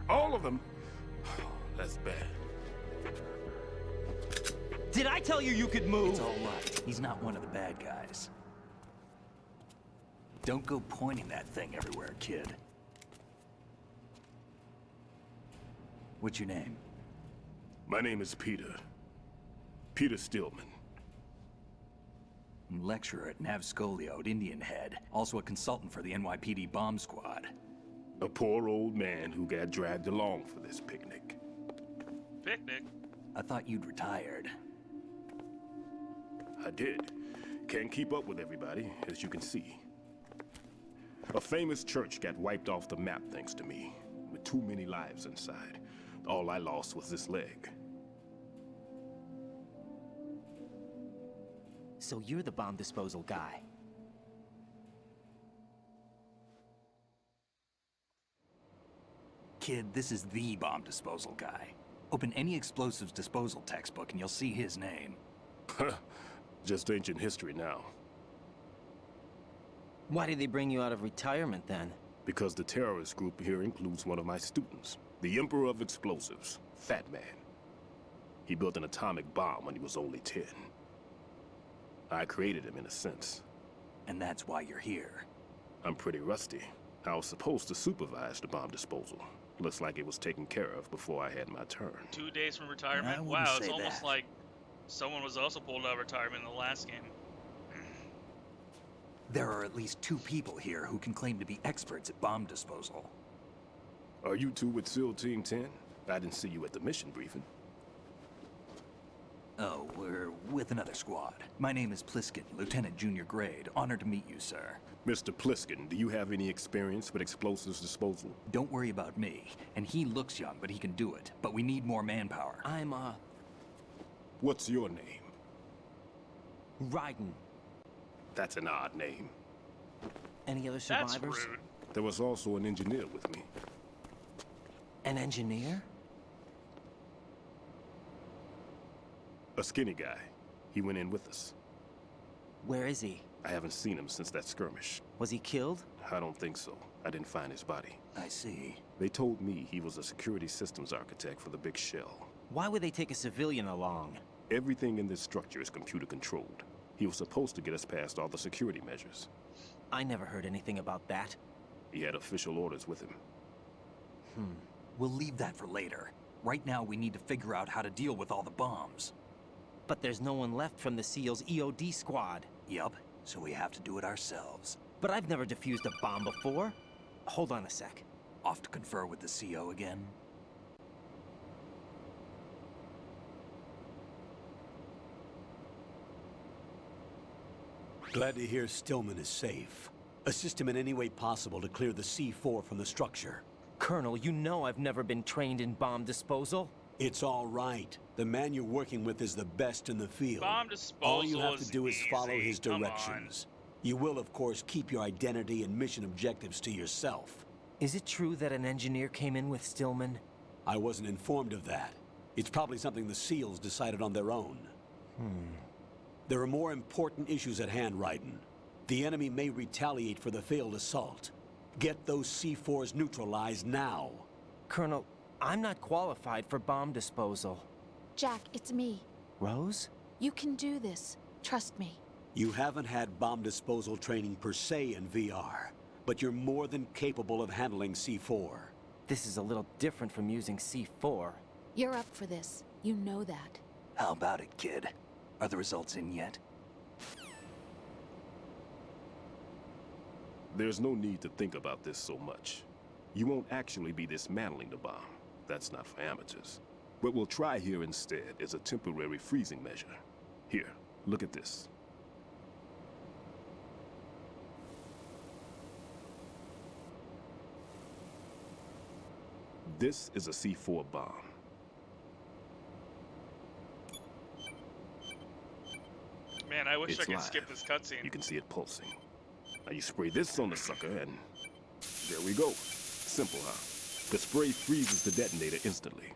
All of them? That's bad. Did I tell you you could move? It's all right. He's not one of the bad guys. Don't go pointing that thing everywhere, kid. What's your name? My name is Peter. Peter Stillman. Lecturer at Nav Scolio at Indian Head. Also a consultant for the NYPD bomb squad. A poor old man who got dragged along for this picnic. Picnic? I thought you'd retired. I did. Can't keep up with everybody, as you can see. A famous church got wiped off the map thanks to me, with too many lives inside. All I lost was this leg. So you're the bomb disposal guy. Kid, this is the bomb disposal guy. Open any explosives disposal textbook and you'll see his name. Just ancient history now. Why did they bring you out of retirement then? Because the terrorist group here includes one of my students, the Emperor of Explosives, Fat Man. He built an atomic bomb when he was only 10. I created him in a sense. And that's why you're here. I'm pretty rusty. I was supposed to supervise the bomb disposal. Looks like it was taken care of before I had my turn. 2 days from I retirement? wouldn't Wow, it's say almost that. like someone was also pulled out of retirement in the last game. There are at least 2 people here who can claim to be experts at bomb disposal. Are you two with SEAL Team 10? I didn't see you at the mission briefing. Oh, we're with another squad. My name is Pliskin, Lieutenant Junior Grade. Honored to meet you, sir. Mr. Pliskin, do you have any experience with explosives disposal? Don't worry about me. And he looks young, but he can do it. But we need more manpower. I'm, What's your name? Raiden. That's an odd name. Any other That's survivors? rude. There was also an engineer with me. An engineer? A skinny guy. He went in with us. Where is he? I haven't seen him since that skirmish. Was he killed? I don't think so. I didn't find his body. I see. They told me he was a security systems architect for the big shell. Why would they take a civilian along? Everything in this structure is computer controlled. He was supposed to get us past all the security measures. I never heard anything about that. He had official orders with him. We'll leave that for later. Right now, we need to figure out how to deal with all the bombs. But there's no one left from the SEAL's EOD squad. Yup, so we have to do it ourselves. But I've never defused a bomb before. Hold on a sec. Off to confer with the CO again? Glad to hear Stillman is safe. Assist him in any way possible to clear the C4 from the structure. Colonel, you know I've never been trained in bomb disposal. It's all right. The man you're working with is the best in the field. Bomb disposal All you have to is do is follow easy. his Come on. directions. You will, of course, keep your identity and mission objectives to yourself. Is it true that an engineer came in with Stillman? I wasn't informed of that. It's probably something the SEALs decided on their own. There are more important issues at hand, Raiden. The enemy may retaliate for the failed assault. Get those C4s neutralized now. Colonel, I'm not qualified for bomb disposal. Jack, it's me. Rose? You can do this. Trust me. You haven't had bomb disposal training per se in VR, but you're more than capable of handling C4. This is a little different from using C4. You're up for this. You know that. How about it, kid? Are the results in yet? There's no need to think about this so much. You won't actually be dismantling the bomb. That's not for amateurs. What we'll try here instead is a temporary freezing measure. Here, look at this. This is a C4 bomb. Man, I wish It's I could live. skip this cutscene. You can see it pulsing. Now you spray this on the sucker and there we go. Simple, huh? The spray freezes the detonator instantly.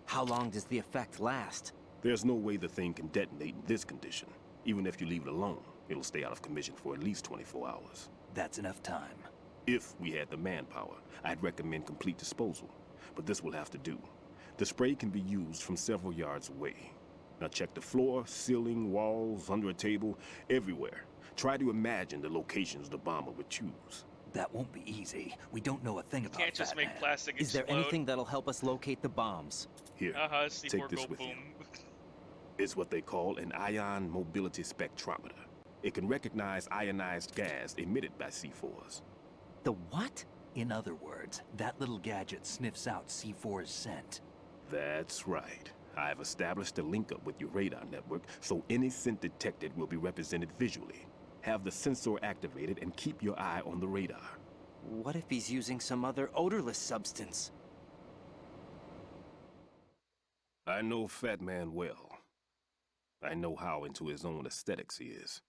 How long does the effect last? There's no way the thing can detonate in this condition. Even if you leave it alone, it'll stay out of commission for at least 24 hours. That's enough time. If we had the manpower, I'd recommend complete disposal. But this will have to do. The spray can be used from several yards away. Now check the floor, ceiling, walls, under a table, everywhere. Try to imagine the locations the bomber would choose. That won't be easy. We don't know a thing about Can't just Fat make Man. plastic Is there explode. anything that'll help us locate the bombs? Here, C4 take this go with boom. you. It's what they call an ion mobility spectrometer. It can recognize ionized gas emitted by C4s. The what? In other words, that little gadget sniffs out C4's scent. That's right. I've established a link up with your radar network, so any scent detected will be represented visually. Have the sensor activated and keep your eye on the radar. What if he's using some other odorless substance? I know Fat Man well. I know how into his own aesthetics he is.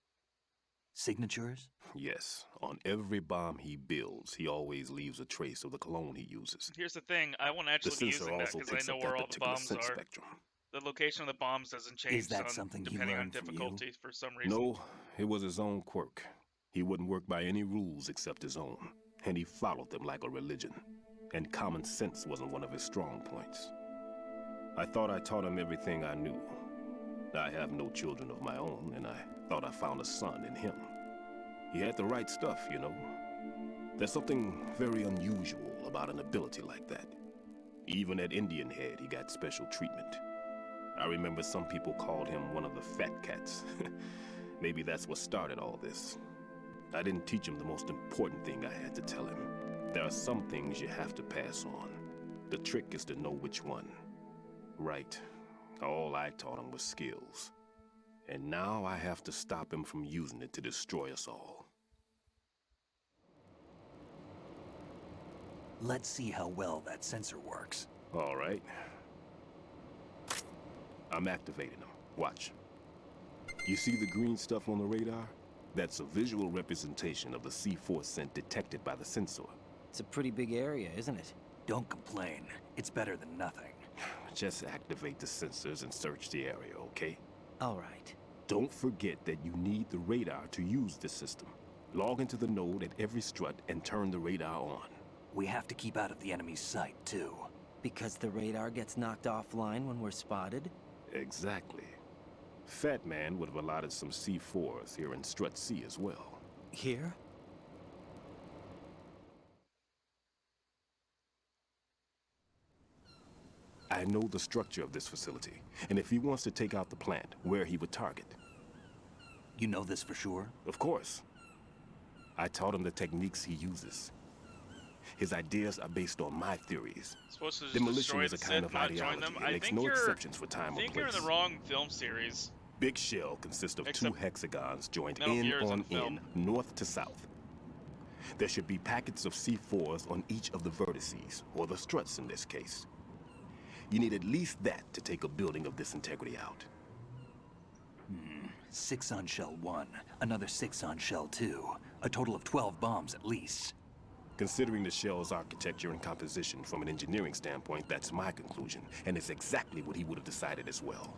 Signatures? Yes, on every bomb he builds, he always leaves a trace of the cologne he uses. Here's the thing, I won't The actually be sensor using that also because I picks know up where that all the particular bombs scent are. spectrum. The location of the bombs doesn't change Is that something he depending on learned from you? difficulty for some reason. No, it was his own quirk. He wouldn't work by any rules except his own, and he followed them like a religion. And common sense wasn't one of his strong points. I thought I taught him everything I knew. I have no children of my own, and I thought I found a son in him. He had the right stuff, you know. There's something very unusual about an ability like that. Even at Indian Head, he got special treatment. I remember some people called him one of the fat cats. Maybe that's what started all this. I didn't teach him the most important thing I had to tell him. There are some things you have to pass on. The trick is to know which one. Right. All I taught him was skills. And now I have to stop him from using it to destroy us all. Let's see how well that sensor works. All right. I'm activating them. Watch. You see the green stuff on the radar? That's a visual representation of the C4 scent detected by the sensor. It's a pretty big area, isn't it? Don't complain. It's better than nothing. Just activate the sensors and search the area, okay? All right. Don't forget that you need the radar to use the system. Log into the node at every strut and turn the radar on. We have to keep out of the enemy's sight, too. Because the radar gets knocked offline when we're spotted? Exactly. Fat Man would have allotted some C4s here in Strut C as well. Here? I know the structure of this facility, and if he wants to take out the plant, where he would target. You know this for sure? Of course. I taught him the techniques he uses. His ideas are based on my theories. Supposed to just Demolition destroy is a the kind Sith, of not join ideology them. that I makes think no you're, exceptions for time I or think place. you're in the wrong film series. Big Shell consists of two hexagons joined Metal in Gear's on in film. in, north to south. There should be packets of C4s on each of the vertices, or the struts in this case. You need at least that to take a building of this integrity out. 6 on Shell 1, another 6 on Shell 2. A total of 12 bombs at least. Considering the shell's architecture and composition from an engineering standpoint, that's my conclusion, and it's exactly what he would have decided as well.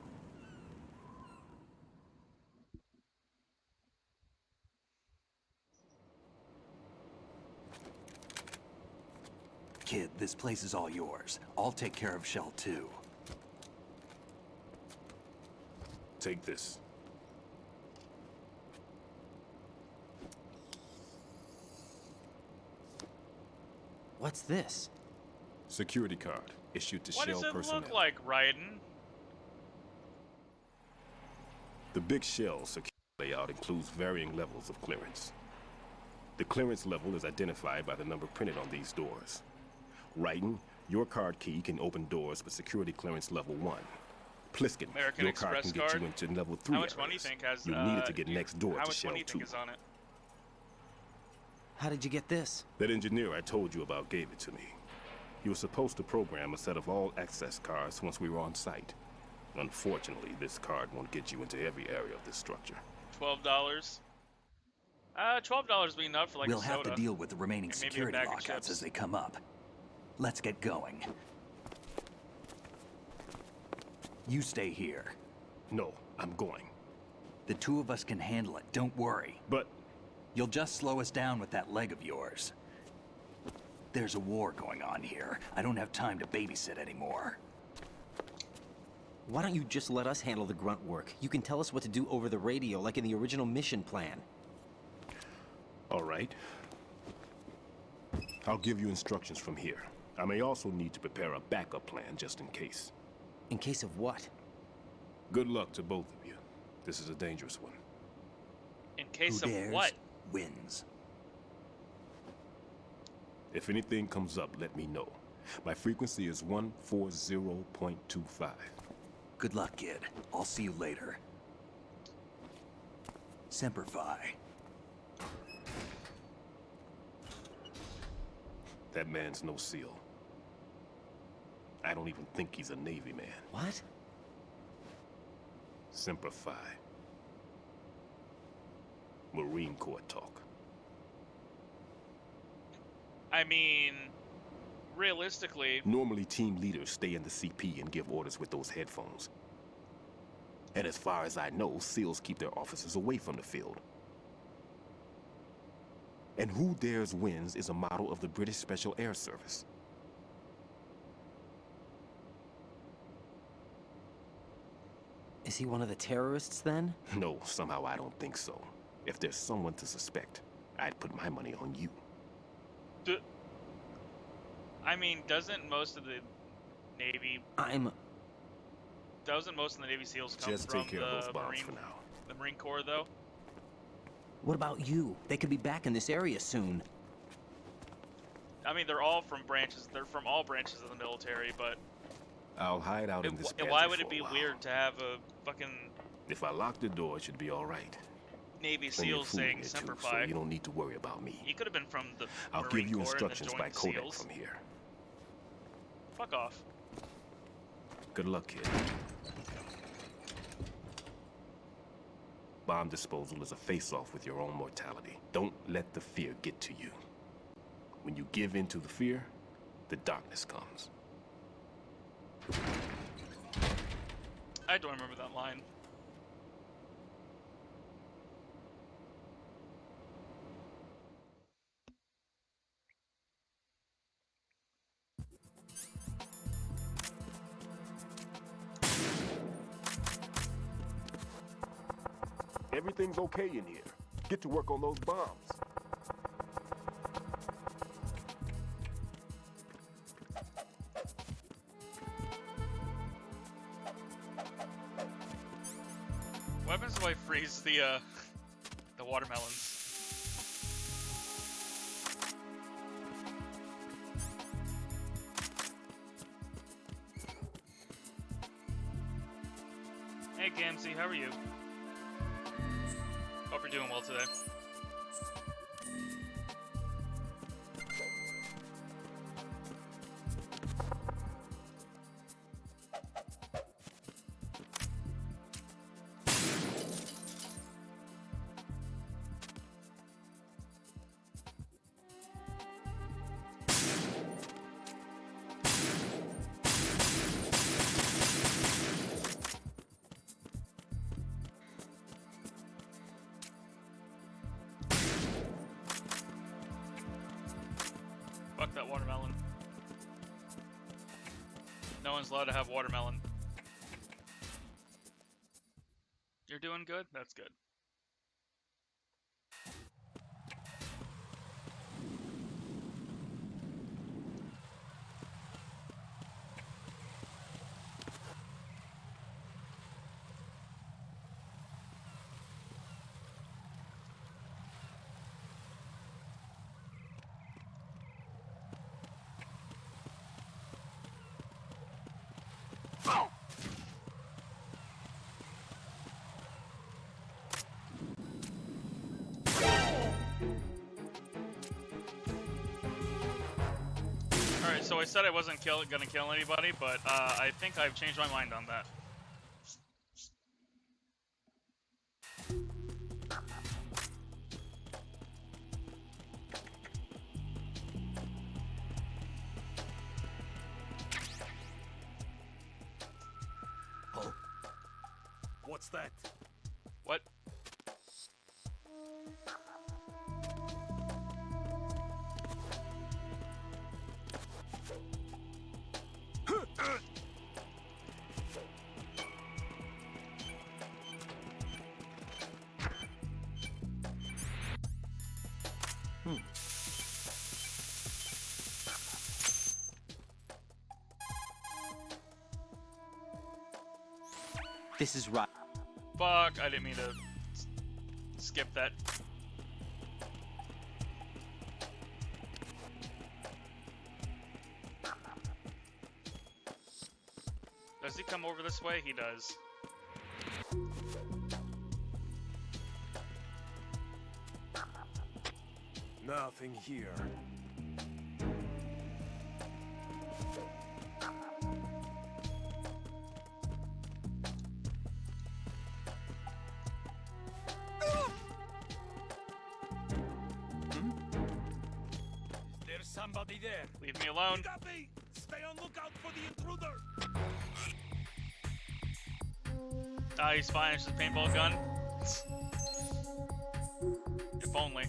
Kid, this place is all yours. I'll take care of Shell 2. Take this. What's this? Security card, issued to What Shell does it personnel. look like, Raiden? The Big Shell security layout includes varying levels of clearance. The clearance level is identified by the number printed on these doors. Raiden, your card key can open doors with security clearance level 1. Pliskin, American your card Express can get card? you into level 3 How much money do you areas. think has? You need it to get next door How to much Shell money do 2. you think is on it? How did you get this? That engineer I told you about gave it to me. He was supposed to program a set of all access cards once we were on site. Unfortunately, this card won't get you into every area of this structure. $12. $12 would be enough for like We'll a have soda. to deal with the remaining And maybe a security bag of lockouts chips. as they come up. Let's get going. You stay here. No, I'm going. The two of us can handle it, don't worry. But you'll just slow us down with that leg of yours. There's a war going on here. I don't have time to babysit anymore. Why don't you just let us handle the grunt work? You can tell us what to do over the radio, like in the original mission plan. All right. I'll give you instructions from here. I may also need to prepare a backup plan just in case. In case of what? Good luck to both of you. This is a dangerous one. In case Who of dares what? wins. If anything comes up, let me know. My frequency is 140.25. Good luck, kid. I'll see you later. Semper Fi. That man's no SEAL. I don't even think he's a Navy man. What? Semper Fi. Marine Corps talk. I mean, realistically, Normally, team leaders stay in the CP and give orders with those headphones. And as far as I know, SEALs keep their officers away from the field. And Who Dares Wins is a model of the British Special Air Service. Is he one of the terrorists, then? No, somehow I don't think so. If there's someone to suspect, I'd put my money on you. I mean, doesn't most of the Navy. I'm... Doesn't most of the Navy SEALs come Just from take care of those the bombs for now. Marine Corps, though? What about you? They could be back in this area soon. I mean, they're all from branches. They're from all branches of the military, but I'll hide out in this pantry why would it for be a while. weird to have a fucking If I lock the door, it should be all right. Navy Plenty of SEAL food in saying here, Semper too, so Fi? you don't need to worry about me. He could have been from the I'll Marine give you Corps instructions and by then joined Kodak SEALs. from here. Fuck off. Good luck, kid. Bomb disposal is a face-off with your own mortality. Don't let the fear get to you. When you give in to the fear, the darkness comes. I don't remember that line. Everything's okay in here. Get to work on those bombs. What happens if I freeze the watermelons? Hey Gamsey, how are you? Hope you're doing well today. Fuck that watermelon. No one's allowed to have watermelon. You're doing good? That's good. Alright, so I said I wasn't gonna kill anybody, but I think I've changed my mind on that. Oh. What's that? What? This is right. Fuck, I didn't mean to skip that. Does he come over this way? He does. Nothing here. There's somebody there. Leave me alone. Copy. Stay on lookout for the intruder. Ah, he's fine. It's just a paintball gun. If only.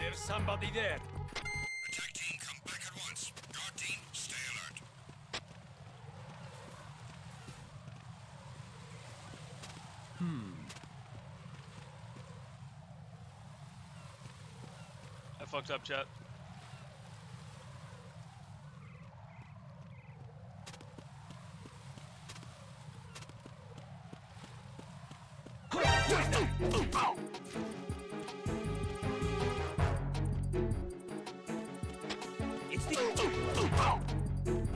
There's somebody there. Attack team, come back at once. Guard team, stay alert. I fucked up, chat.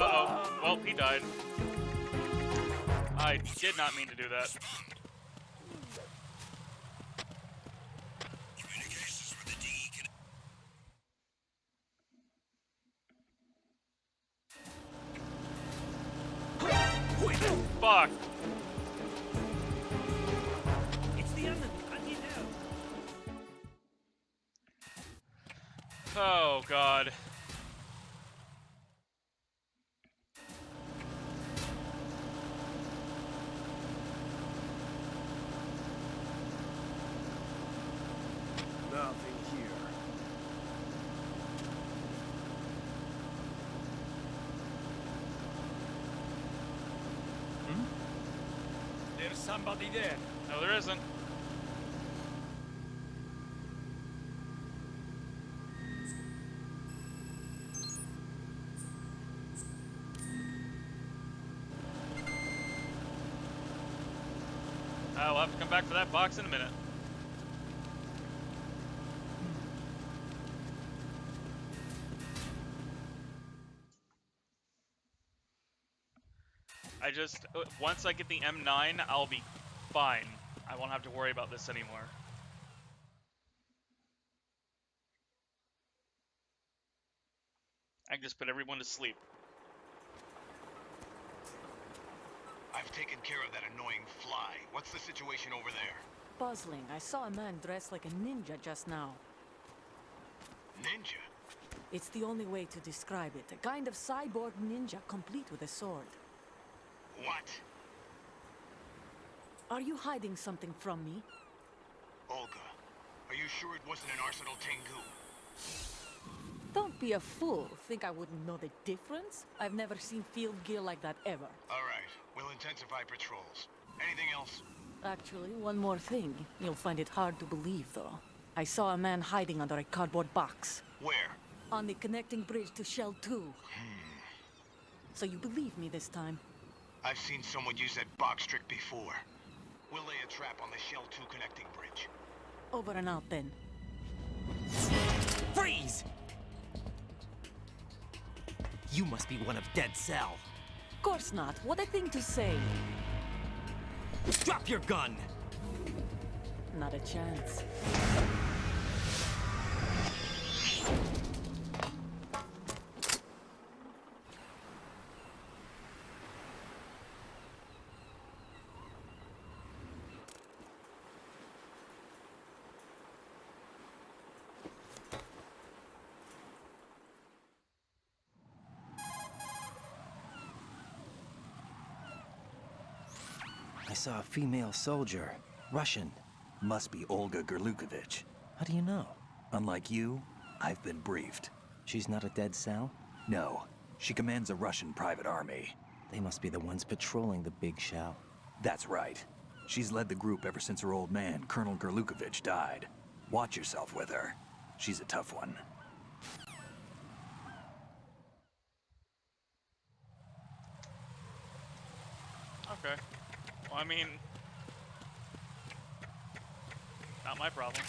Uh-oh. Well, he died. I did not mean to do that. Communications with the DE can... Fuck! It's the enemy. I need help. Oh, God. Nothing here. There's somebody there. No, there isn't. I'll have to come back for that box in a minute. I just, once I get the M9, I'll be fine. I won't have to worry about this anymore. I can just put everyone to sleep. I've taken care of that annoying fly. What's the situation over there? Puzzling. I saw a man dressed like a ninja just now. Ninja? It's the only way to describe it. A kind of cyborg ninja, complete with a sword. What? Are you hiding something from me? Olga, are you sure it wasn't an Arsenal Tengu? Don't be a fool. Think I wouldn't know the difference? I've never seen field gear like that ever. All right, we'll intensify patrols. Anything else? Actually, one more thing. You'll find it hard to believe, though. I saw a man hiding under a cardboard box. Where? On the connecting bridge to Shell 2. So you believe me this time? I've seen someone use that box trick before. We'll lay a trap on the Shell 2 connecting bridge. Over and out, then. Freeze! You must be one of Dead Cell. Of course not. What a thing to say. Drop your gun! Not a chance. I saw a female soldier. Russian. Must be Olga Gerlukovich. How do you know? Unlike you, I've been briefed. She's not a Dead Cell? No. She commands a Russian private army. They must be the ones patrolling the Big Shell. That's right. She's led the group ever since her old man, Colonel Gerlukovich, died. Watch yourself with her. She's a tough one. Okay. Well, I mean, not my problem.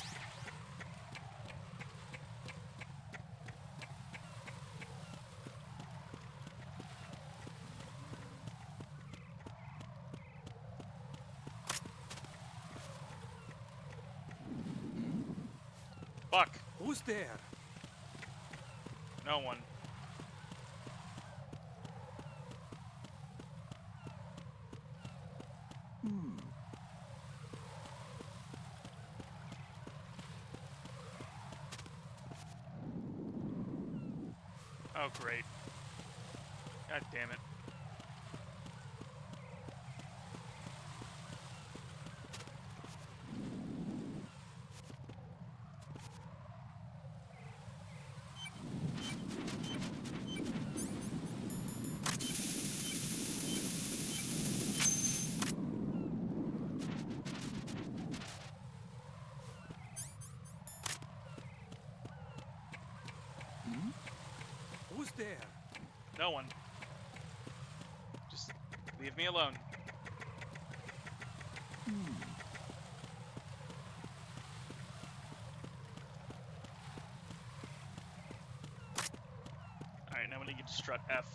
Fuck. Who's there? No one. Oh, great. God damn it. there? No one. Just leave me alone. Alright, now we need to strut F.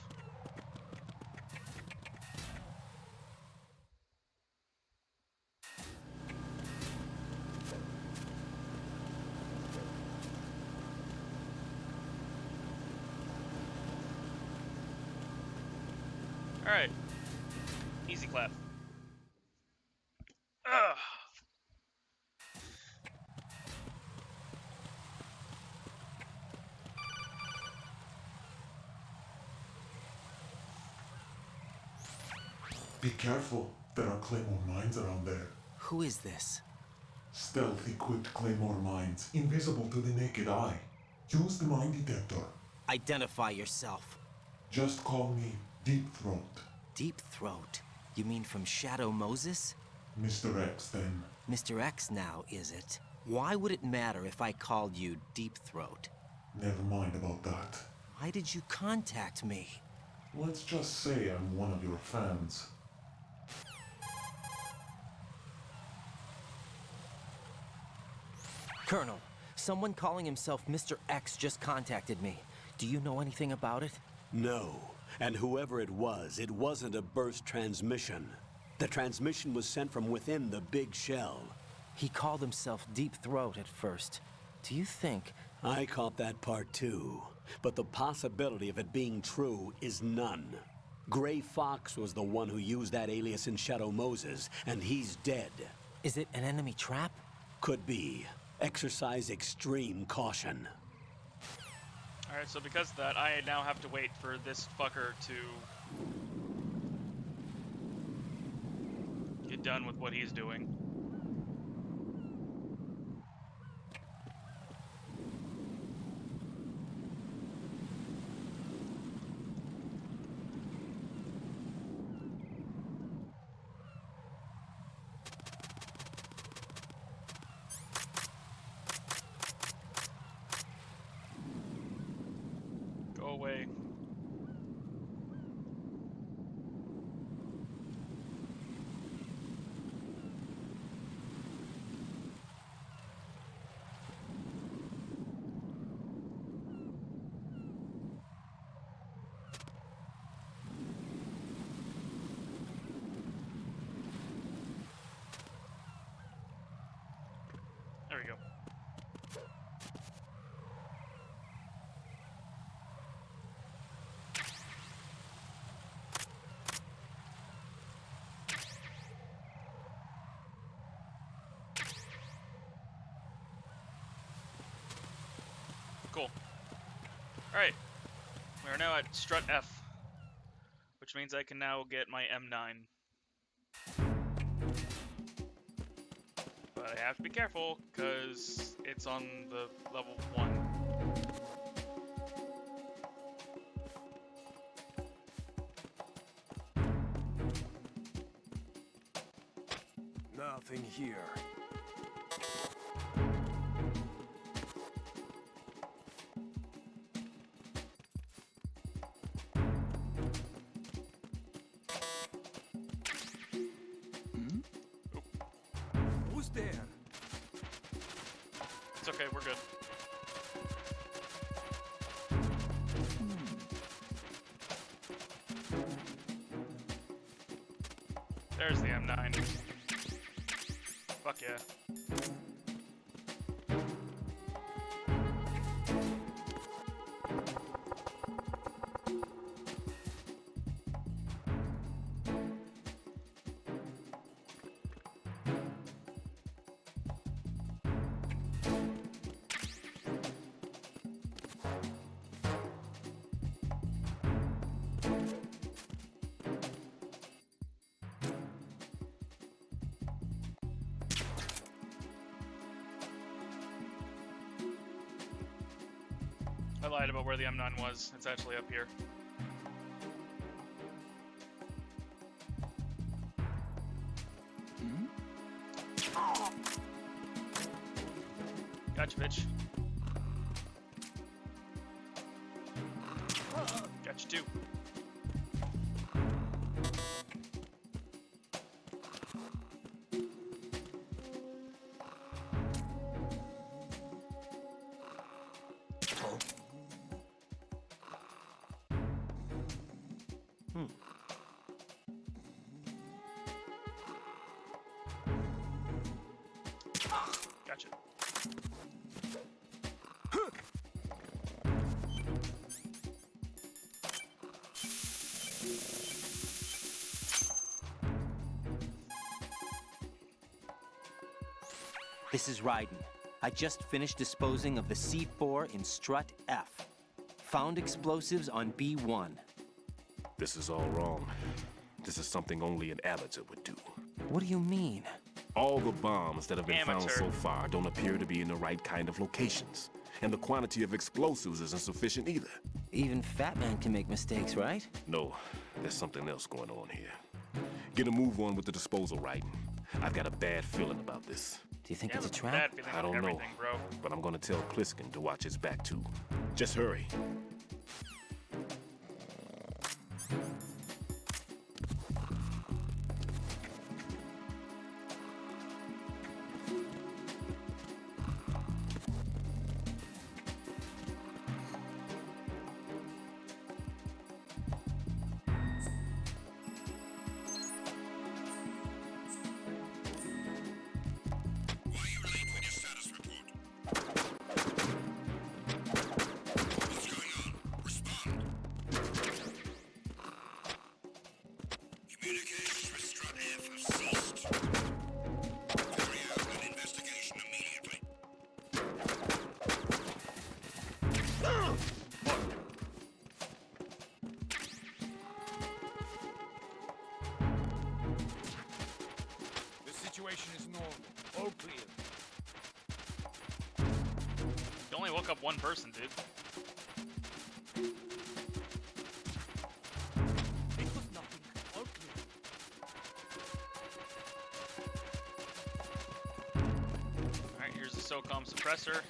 Alright. Easy clap. Ugh. Be careful. There are Claymore mines around there. Who is this? Stealth-equipped Claymore mines, invisible to the naked eye. Use the mine detector. Identify yourself. Just call me Deep Throat. Deep Throat? You mean from Shadow Moses? Mr. X, then. Mr. X now, is it? Why would it matter if I called you Deep Throat? Never mind about that. Why did you contact me? Let's just say I'm one of your fans. Colonel, someone calling himself Mr. X just contacted me. Do you know anything about it? No. And whoever it wasn't a burst transmission. The transmission was sent from within the big shell. He called himself Deep Throat at first. Do you think... I caught that part too. But the possibility of it being true is none. Gray Fox was the one who used that alias in Shadow Moses, and he's dead. Is it an enemy trap? Could be. Exercise extreme caution. Alright, so because of that, I now have to wait for this fucker to get done with what he's doing. Go away. There we go. Cool. Alright. We are now at strut F, which means I can now get my M9. But I have to be careful, because it's on the level 1. Nothing here. Who's there? It's okay, we're good. There's the M9. Fuck yeah. I lied about where the M9 was. It's actually up here. Gotcha, bitch. too. Gotcha. This is Raiden. I just finished disposing of the C4 in Strut F. Found explosives on B1. This is all wrong. This is something only an amateur would do. What do you mean? All the bombs that have been found Amateur. so far don't appear to be in the right kind of locations. And the quantity of explosives isn't sufficient either. Even Fat Man can make mistakes, right? No, there's something else going on here. Get a move on with the disposal, Raiden. I've got a bad feeling about this. Do you think Yeah, it's a but trap? bad feeling I on don't know, everything, bro. but I'm gonna tell Pliskin to watch his back too. Just hurry. Why are you late with your status report? What's going on? Respond. Communications with Strut F have ceased. Carry out an investigation immediately. The situation is normal. All clear. You only woke up one person, dude. It was nothing. All clear. Alright, here's the SOCOM suppressor.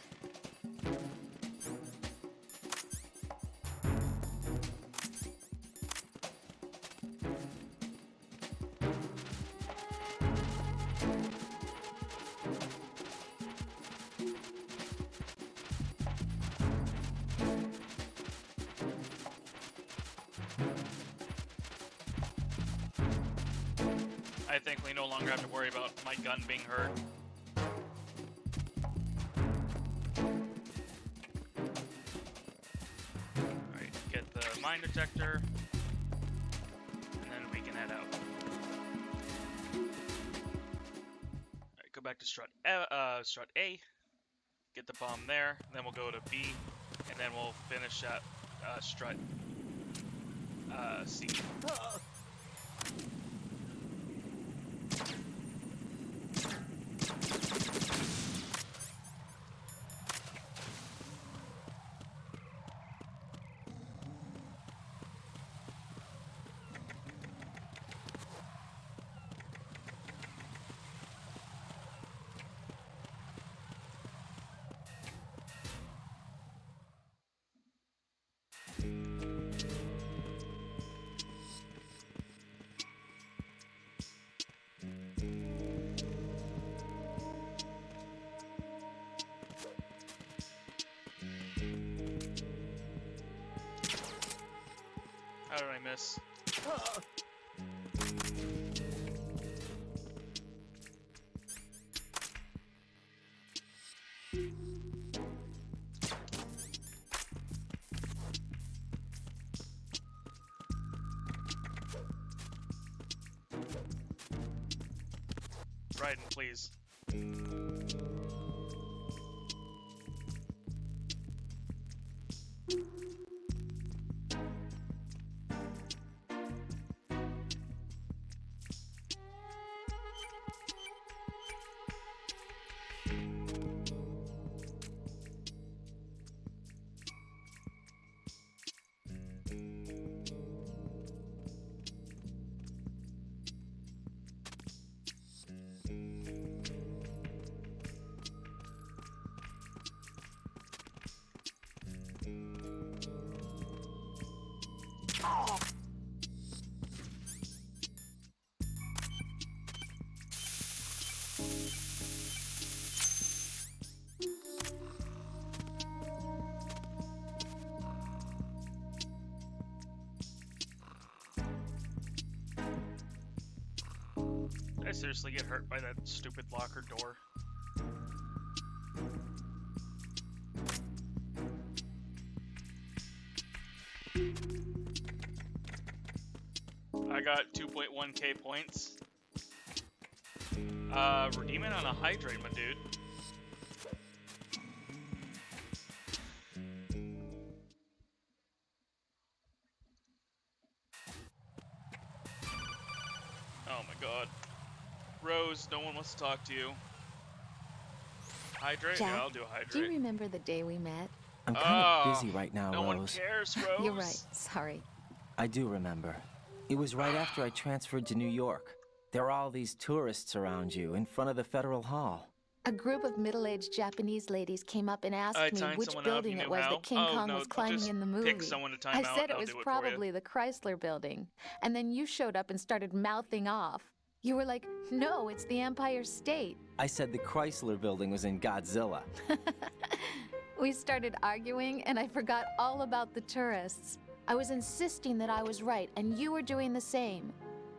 I think we no longer have to worry about my gun being heard. Alright, get the mine detector, and then we can head out. Alright, go back to Strut A, get the bomb there, then we'll go to B, and then we'll finish at Strut C. How did I miss? Raiden, please. seriously get hurt by that stupid locker door? I got 2.1k points. Redeem it on a hydrate, my dude. Oh my god. Rose, no one wants to talk to you. Hydrate? Jack, Yeah, I'll do a hydrate. do you remember the day we met? I'm kind of busy right now, no Rose. one cares, Rose. You're right. Sorry. I do remember. It was right after I transferred to New York. There are all these tourists around you in front of the Federal Hall. A group of middle-aged Japanese ladies came up and asked me timed which someone out, building you it knew was how? that King Oh, Kong no, was climbing just in the movie. pick someone to time I out said and it I'll was do it for you. probably the Chrysler building. And then you showed up and started mouthing off. You were like, no, it's the Empire State. I said the Chrysler building was in Godzilla. We started arguing, and I forgot all about the tourists. I was insisting that I was right, and you were doing the same.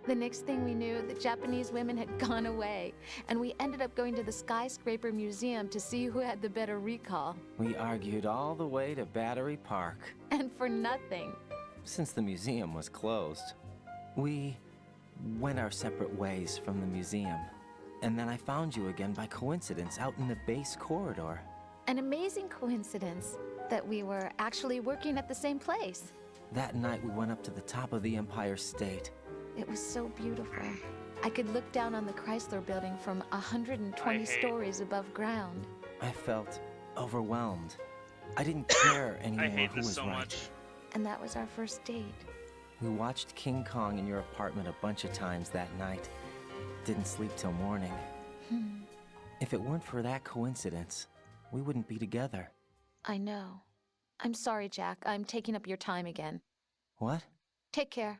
The next thing we knew, the Japanese women had gone away, and we ended up going to the Skyscraper Museum to see who had the better recall. We argued all the way to Battery Park. And for nothing. Since the museum was closed, we went our separate ways from the museum. And then I found you again by coincidence out in the base corridor. An amazing coincidence that we were actually working at the same place. That night we went up to the top of the Empire State. It was so beautiful. I could look down on the Chrysler building from 120 stories above ground. I felt overwhelmed. I didn't care anymore I hate who this was so right. much. And that was our first date. We watched King Kong in your apartment a bunch of times that night. Didn't sleep till morning. If it weren't for that coincidence, we wouldn't be together. I know. I'm sorry, Jack. I'm taking up your time again. What? Take care.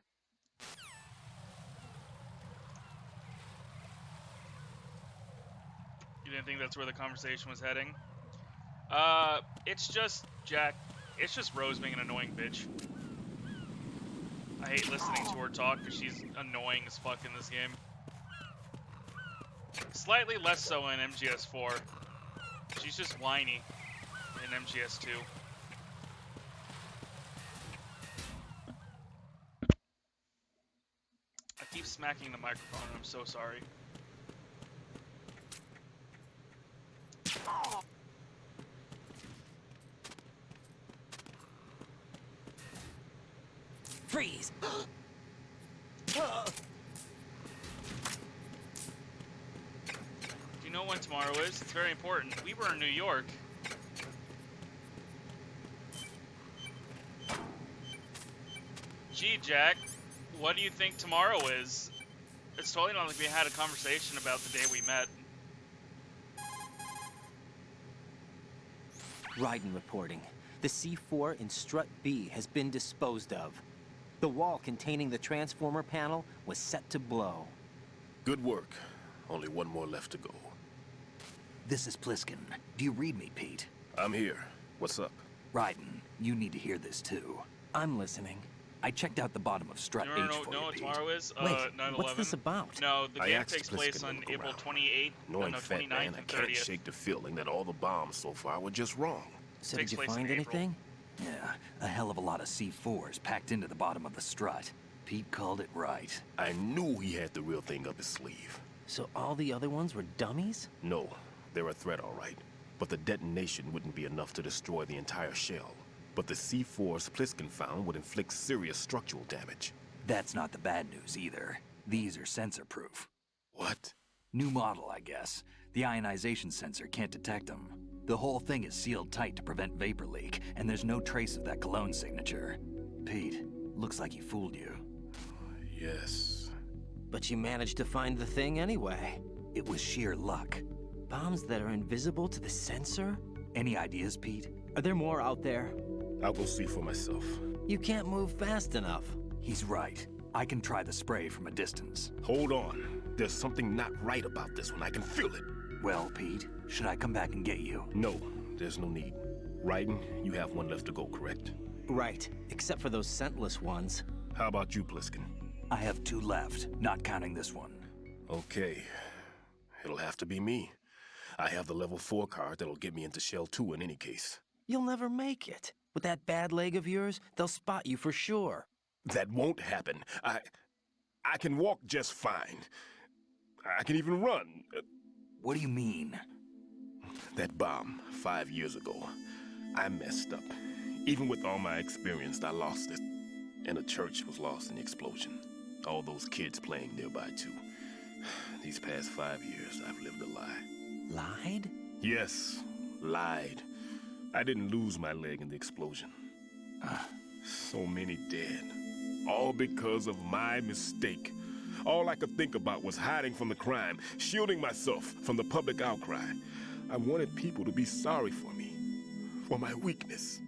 You didn't think that's where the conversation was heading? It's just, Jack, it's just Rose being an annoying bitch. I hate listening to her talk because she's annoying as fuck in this game. Slightly less so in MGS4. She's just whiny in MGS2. I keep smacking the microphone and I'm so sorry. Freeze! Do you know when tomorrow is? It's very important. We were in New York. Gee, Jack, what do you think tomorrow is? It's totally not like we had a conversation about the day we met. Raiden reporting. The C4 in Strut B has been disposed of. The wall containing the transformer panel was set to blow. Good work. Only one more left to go. This is Pliskin. Do you read me, Pete? I'm here. What's up? Raiden, you need to hear this too. I'm listening. I checked out the bottom of Strut H for you, what Pete. tomorrow is? Wait, 9/11. what's this about? No, the I game asked takes place Pliskin on to look April around. 28th, Knowing no, Fat 29th Man, I and can't 30th. shake the feeling that all the bombs so far were just wrong. So Takes did you place find in April. anything? Yeah, a hell of a lot of C4s packed into the bottom of the strut. Pete called it right. I knew he had the real thing up his sleeve. So all the other ones were dummies? No, they're a threat, all right. But the detonation wouldn't be enough to destroy the entire shell. But the C4s Pliskin found would inflict serious structural damage. That's not the bad news either. These are sensor-proof. What? New model, I guess. The ionization sensor can't detect them. The whole thing is sealed tight to prevent vapor leak, and there's no trace of that cologne signature. Pete, looks like he fooled you. Yes. But you managed to find the thing anyway. It was sheer luck. Bombs that are invisible to the sensor? Any ideas, Pete? Are there more out there? I'll go see for myself. You can't move fast enough. He's right. I can try the spray from a distance. Hold on. There's something not right about this one. I can feel it. Well, Pete, should I come back and get you? No, there's no need. Raiden, you have one left to go, correct? Right, except for those scentless ones. How about you, Pliskin? I have 2 left, not counting this one. Okay, It'll have to be me. I have the level 4 card that'll get me into Shell 2 in any case. You'll never make it. With that bad leg of yours, they'll spot you for sure. That won't happen. I can walk just fine. I can even run. What do you mean? That bomb 5 years ago, I messed up. Even with all my experience, I lost it. And the church was lost in the explosion. All those kids playing nearby, too. These past 5 years, I've lived a lie. Lied? Yes, lied. I didn't lose my leg in the explosion. So many dead. All because of my mistake. All I could think about was hiding from the crime, shielding myself from the public outcry. I wanted people to be sorry for me, for my weakness.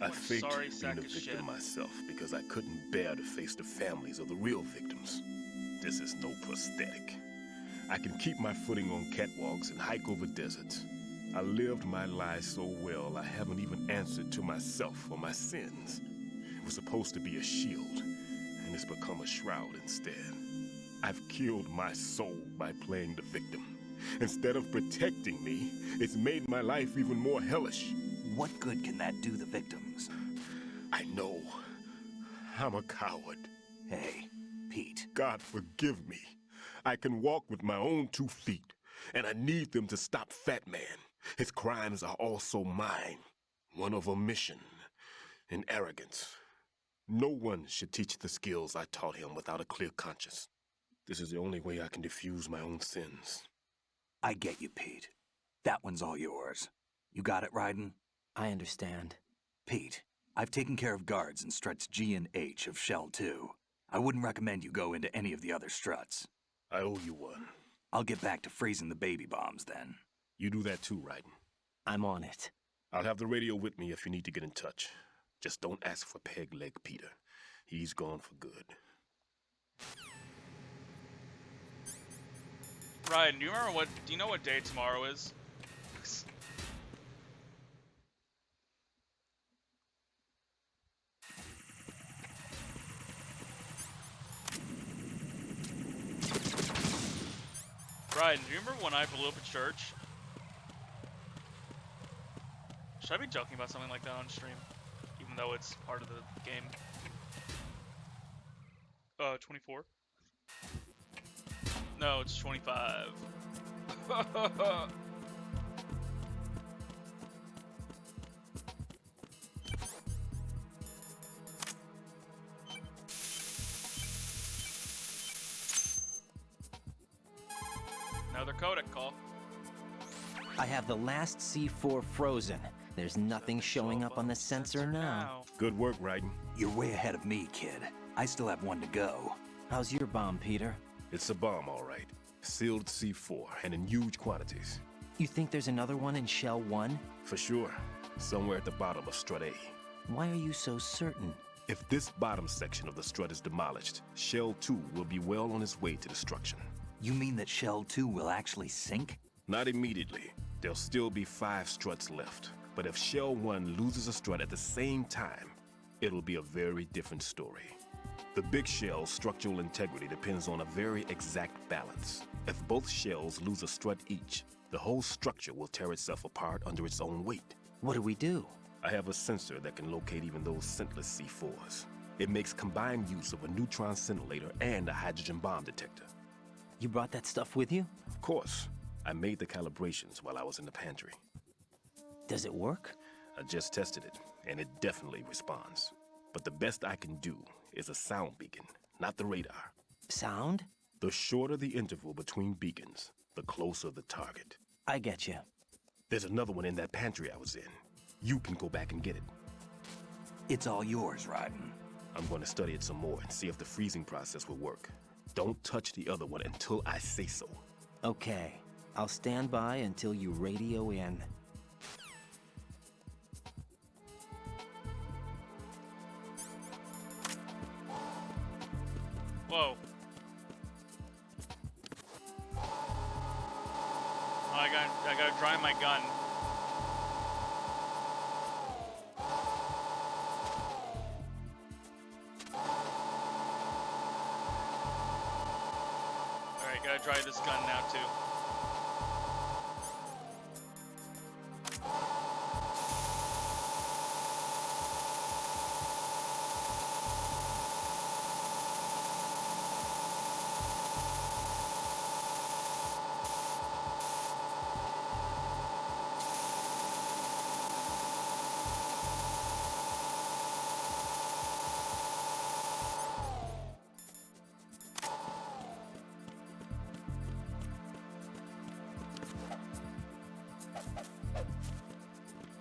I faked being a victim myself because I couldn't bear to face the families of the real victims. This is no prosthetic. I can keep my footing on catwalks and hike over deserts. I lived my life so well I haven't even answered to myself for my sins. It was supposed to be a shield, and it's become a shroud instead. I've killed my soul by playing the victim. Instead of protecting me, it's made my life even more hellish. What good can that do the victims? I know. I'm a coward. Hey, Pete. God forgive me. I can walk with my own 2 feet, and I need them to stop Fat Man. His crimes are also mine. One of omission and arrogance. No one should teach the skills I taught him without a clear conscience. This is the only way I can diffuse my own sins. I get you, Pete. That one's all yours. You got it, Raiden? I understand. Pete, I've taken care of guards in struts G and H of Shell 2. I wouldn't recommend you go into any of the other struts. I owe you one. I'll get back to freezing the baby bombs then. You do that too, Raiden. I'm on it. I'll have the radio with me if you need to get in touch. Just don't ask for Peg Leg Peter. He's gone for good. Ryan, do you know what day tomorrow is? Ryan, do you remember when I blew up a church? Should I be joking about something like that on stream? Even though it's part of the game. 24? No, it's 25. Another codec call. I have the last C4 frozen. There's nothing showing up on the sensor now. Good work, Raiden. You're way ahead of me, kid. I still have one to go. How's your bomb, Peter? It's a bomb, all right. Sealed C4, and in huge quantities. You think there's another one in Shell 1? For sure. Somewhere at the bottom of Strut A. Why are you so certain? If this bottom section of the strut is demolished, Shell 2 will be well on its way to destruction. You mean that Shell 2 will actually sink? Not immediately. There'll still be 5 struts left. But if Shell 1 loses a strut at the same time, it'll be a very different story. The big shell's structural integrity depends on a very exact balance. If both shells lose a strut each, the whole structure will tear itself apart under its own weight. What do we do? I have a sensor that can locate even those scentless C4s. It makes combined use of a neutron scintillator and a hydrogen bomb detector. You brought that stuff with you? Of course. I made the calibrations while I was in the pantry. Does it work? I just tested it, and it definitely responds. But the best I can do is a sound beacon, not the radar. Sound? The shorter the interval between beacons, the closer the target. I get you. There's another one in that pantry I was in. You can go back and get it. It's all yours, Raiden. I'm going to study it some more and see if the freezing process will work. Don't touch the other one until I say so. Okay. I'll stand by until you radio in. Whoa. I gotta dry my gun. Alright, gotta gotta try this gun now too.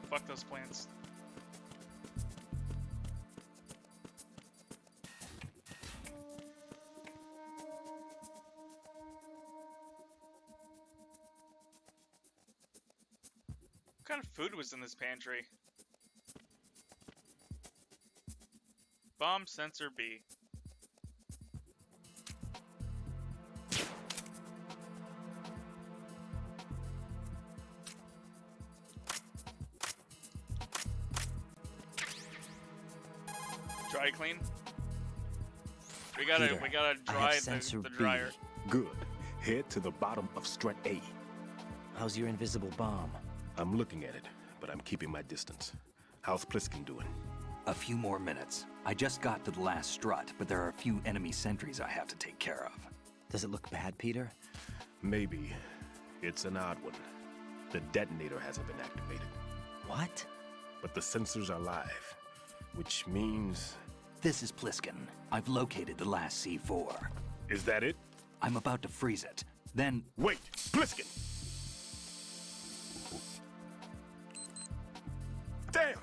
Fuck those plants. What kind of food was in this pantry? Bomb sensor B. Dry clean. We gotta dry the dryer. Good. Head to the bottom of strut A. How's your invisible bomb? I'm looking at it, but I'm keeping my distance. How's Pliskin doing? A few more minutes. I just got to the last strut, but there are a few enemy sentries I have to take care of. Does it look bad, Peter? Maybe. It's an odd one. The detonator hasn't been activated. What? But the sensors are live, which means... This is Pliskin. I've located the last C4. Is that it? I'm about to freeze it. Then... Wait! Pliskin! Damn!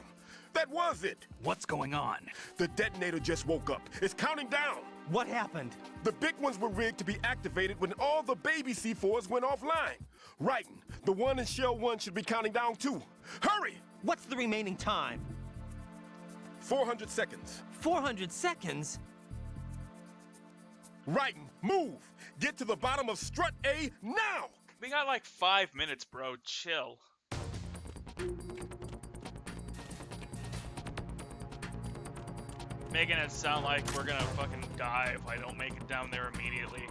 That was it! What's going on? The detonator just woke up. It's counting down! What happened? The big ones were rigged to be activated when all the baby C4s went offline. Writing, the one in Shell 1 should be counting down too. Hurry! What's the remaining time? 400 seconds. 400 seconds? Writing, move! Get to the bottom of strut A now! We got like 5 minutes, bro. Chill. Making it sound like we're gonna fucking die if I don't make it down there immediately.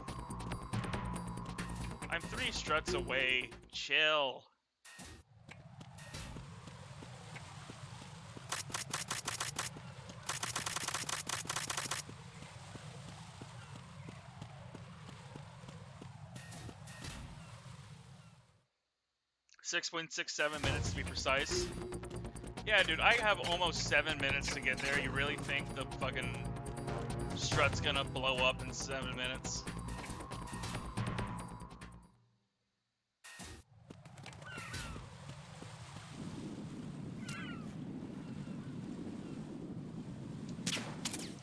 I'm 3 struts away. Chill. .67 minutes to be precise. Yeah, dude, I have almost 7 minutes to get there. You really think the fucking strut's gonna blow up in 7 minutes?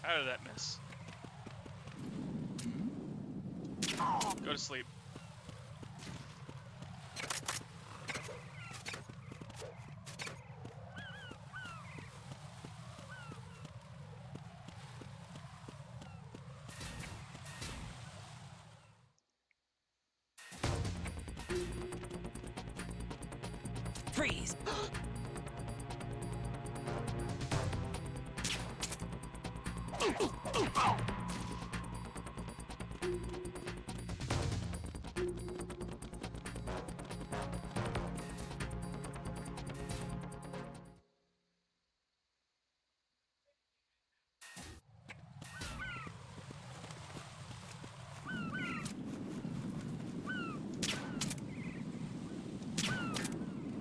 How did that miss? Go to sleep. Freeze!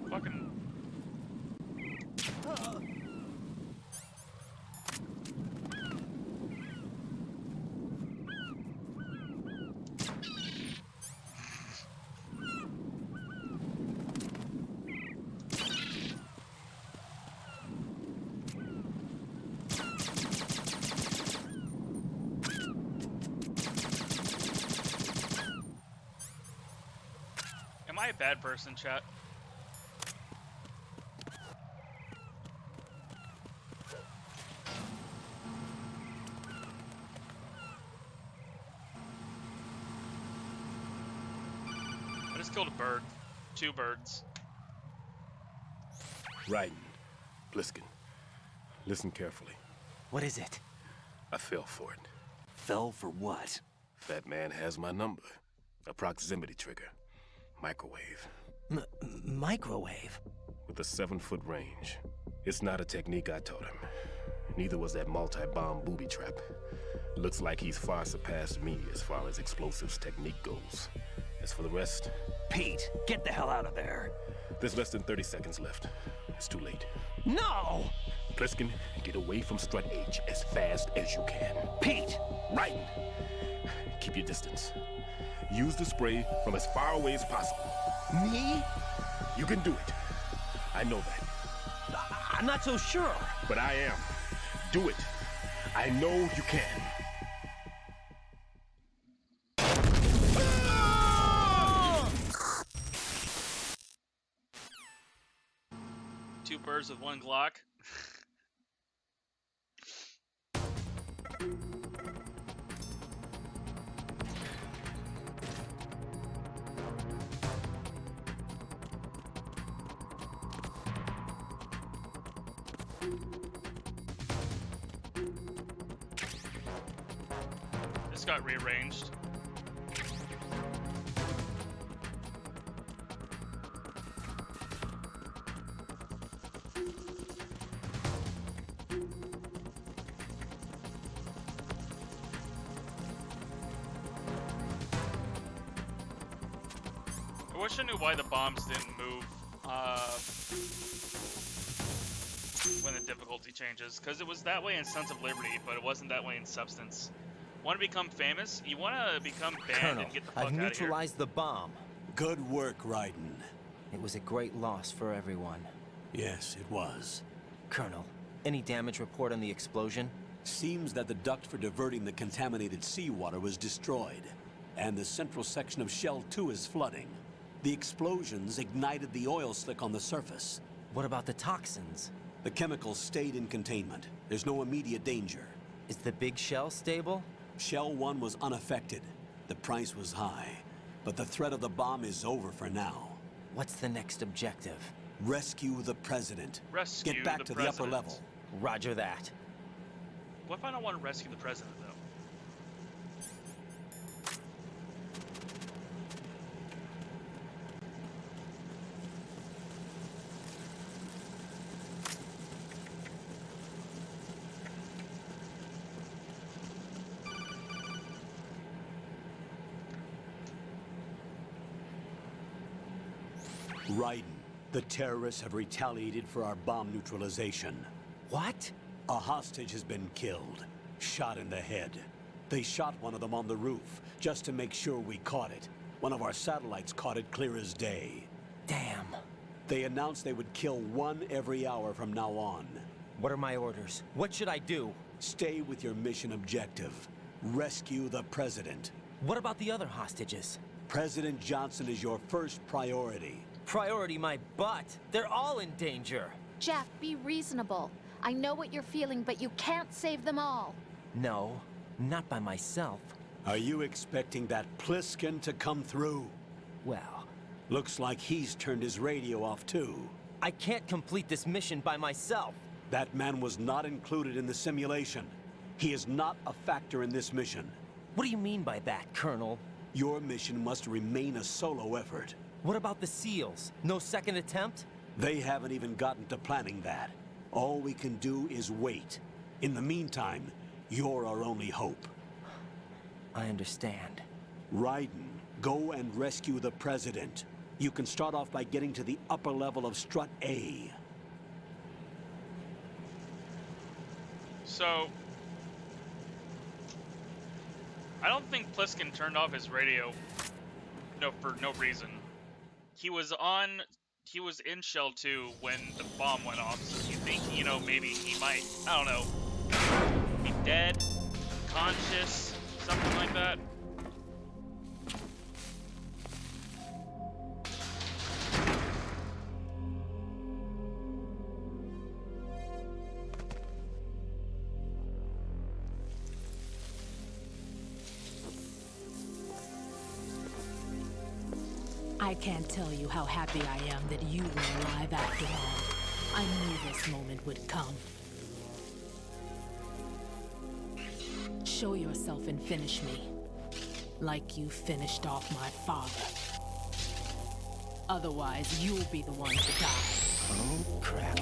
Fucking... Am I a bad person, chat? I just killed a bird. 2 birds. Right. Pliskin, listen carefully. What is it? I fell for it. Fell for what? Fat man has my number. A proximity trigger. Microwave. Microwave? With a 7-foot range. It's not a technique I taught him. Neither was that multi-bomb booby trap. Looks like he's far surpassed me as far as explosives technique goes. As for the rest... Pete, get the hell out of there. There's less than 30 seconds left. It's too late. No! Pliskin, get away from Strut H as fast as you can. Pete! Right! Keep your distance. Use the spray from as far away as possible. Me? You can do it. I know that. I'm not so sure. But I am. Do it. I know you can. Two birds with one Glock. This got rearranged. I wish I knew why the bombs didn't move when the difficulty changes, because it was that way in Sons of Liberty, but it wasn't that way in Substance. Want to become famous? You want to become banned Colonel, and get the fuck I've out of here. neutralized the bomb. Good work, Raiden. It was a great loss for everyone. Yes, it was. Colonel, any damage report on the explosion? Seems that the duct for diverting the contaminated seawater was destroyed, and the central section of Shell 2 is flooding. The explosions ignited the oil slick on the surface. What about the toxins? The chemicals stayed in containment. There's no immediate danger. Is the big shell stable? Shell 1 was unaffected. The price was high, but the threat of the bomb is over for now. What's the next objective? Rescue the president. Rescue Get back to the upper level. Roger that. What if I don't want to rescue the president, though? Raiden, the terrorists have retaliated for our bomb neutralization. What? A hostage has been killed, shot in the head. They shot one of them on the roof, just to make sure we caught it. One of our satellites caught it clear as day. Damn. They announced they would kill one every hour from now on. What are my orders? What should I do? Stay with your mission objective. Rescue the president. What about the other hostages? President Johnson is your first priority. Priority my butt. They're all in danger. Jeff, be reasonable. I know what you're feeling, but you can't save them all. No, not by myself. Are you expecting that Pliskin to come through? Well, looks like he's turned his radio off too. I can't complete this mission by myself. That man was not included in the simulation. He is not a factor in this mission. What do you mean by that, Colonel? Your mission must remain a solo effort. What about the SEALs? No second attempt? They haven't even gotten to planning that. All we can do is wait. In the meantime, you're our only hope. I understand. Raiden, go and rescue the president. You can start off by getting to the upper level of Strut A. So, I don't think Pliskin turned off his radio for no reason. He was in Shell 2 when the bomb went off, so you think, maybe he might, I don't know, be dead, conscious, something like that. I can't tell you how happy I am that you were alive after all. I knew this moment would come. Show yourself and finish me. like you finished off my father. Otherwise, you'll be the one to die. Oh, crap.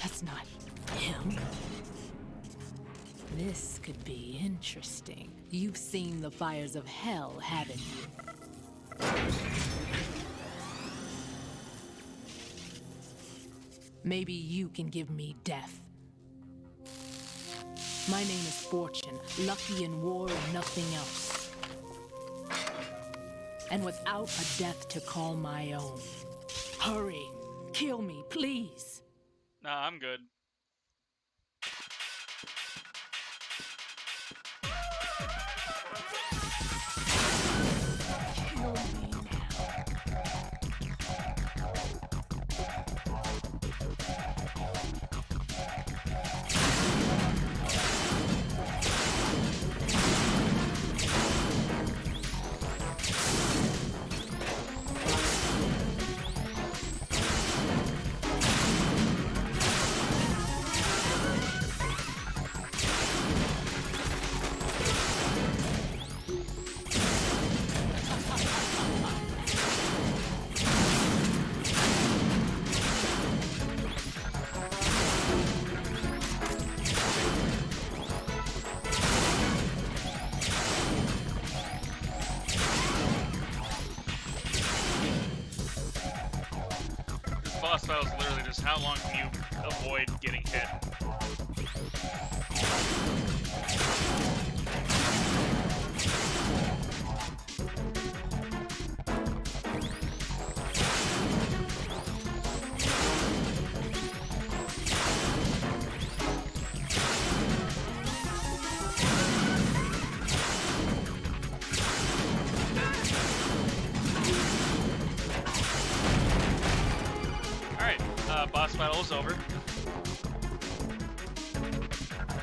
That's not him. This could be interesting. You've seen the fires of hell, haven't you? Maybe you can give me death. My name is Fortune, lucky in war and nothing else. And without a death to call my own. Hurry, kill me, please. Nah, I'm good. Kill me now. This boss battle is literally just how long can you avoid getting hit? Alright, boss battle is over.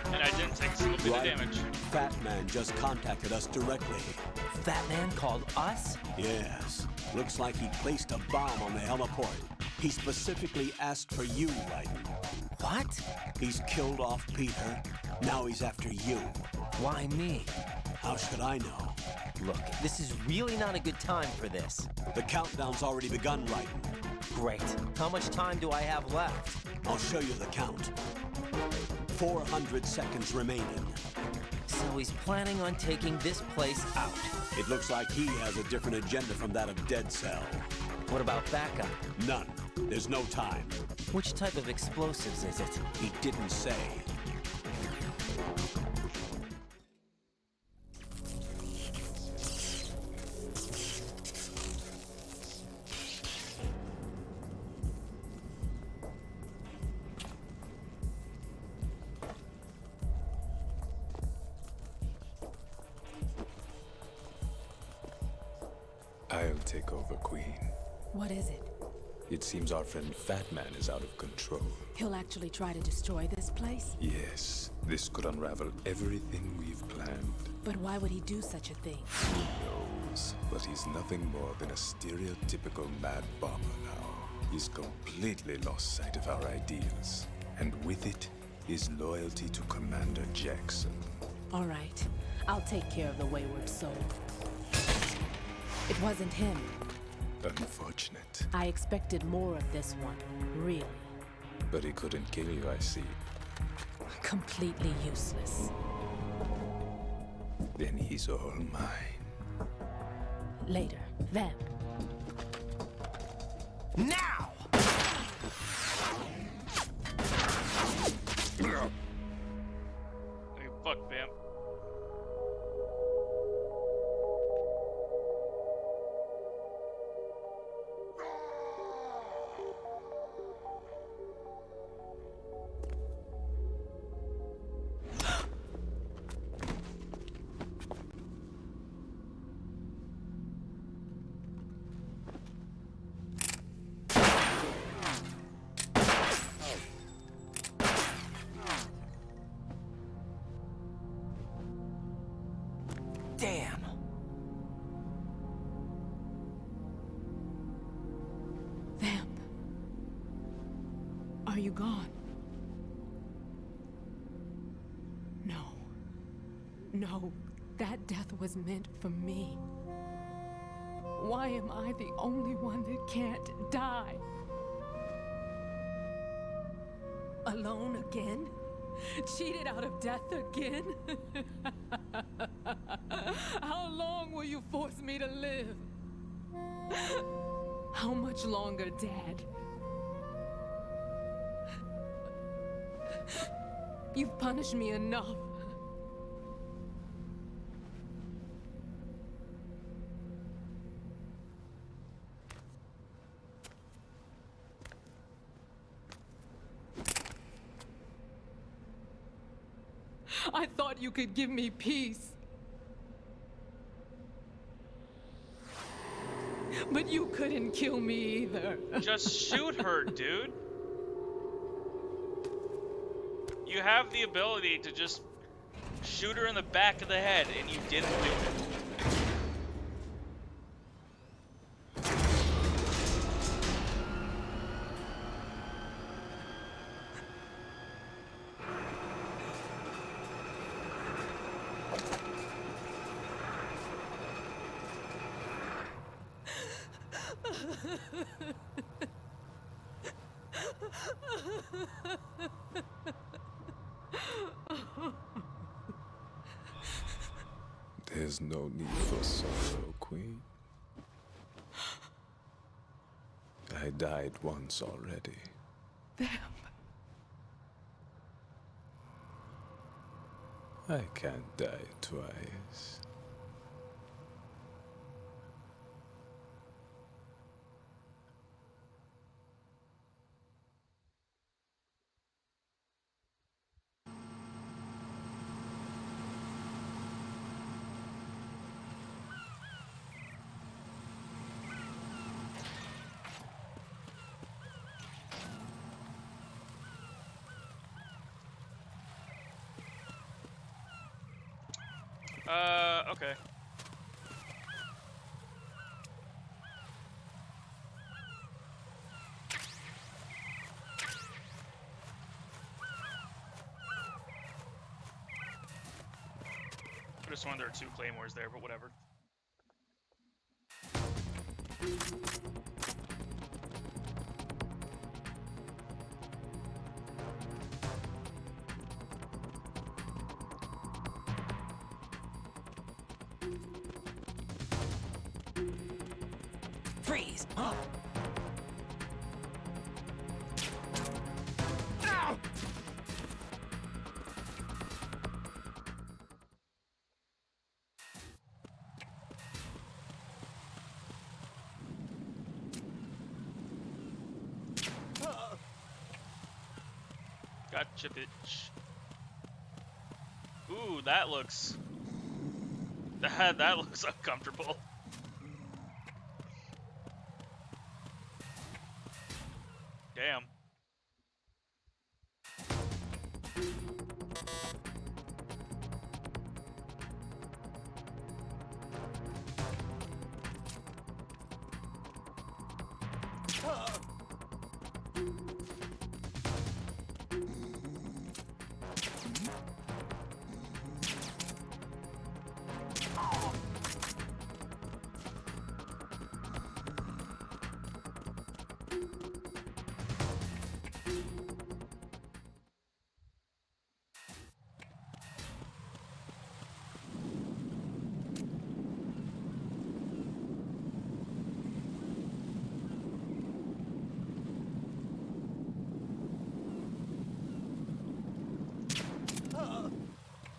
And I didn't take a single bit of damage. Fat Man just contacted us directly. Fat Man called us? Yes. Looks like he placed a bomb on the heliport. He specifically asked for you, Raiden. What? He's killed off Peter. Now he's after you. Why me? How should I know? Look, this is really not a good time for this. The countdown's already begun, Raiden. Great. How much time do I have left? I'll show you the count. 400 seconds remaining. So he's planning on taking this place out. It looks like he has a different agenda from that of Dead Cell. What about backup? None. There's no time. Which type of explosives is it? He didn't say. I'll take over, Queen. What is it? It seems our friend Fat Man is out of control. He'll actually try to destroy this place? Yes, this could unravel everything we've planned. But why would he do such a thing? Who knows? But he's nothing more than a stereotypical mad bomber now. He's completely lost sight of our ideals. And with it, his loyalty to Commander Jackson. All right. I'll take care of the wayward soul. It wasn't him. Unfortunate. I expected more of this one, really. But he couldn't kill you, I see. Completely useless. Then he's all mine. Later, then. Now! Hey, fuck, Vamp. Are you gone? No. No, that death was meant for me. Why am I the only one that can't die? Alone again? Cheated out of death again? How long will you force me to live? How much longer, Dad? You've punished me enough. I thought you could give me peace. But you couldn't kill me either. Just shoot her, dude. You have the ability to just shoot her in the back of the head, and you didn't do it. There's no need for sorrow, Queen. I died once already. I can't die twice. Okay. I just wonder there are 2 claymores there, but whatever. Freeze! Huh? Ow! Gotcha, bitch. Ooh, that looks... That looks uncomfortable. Damn.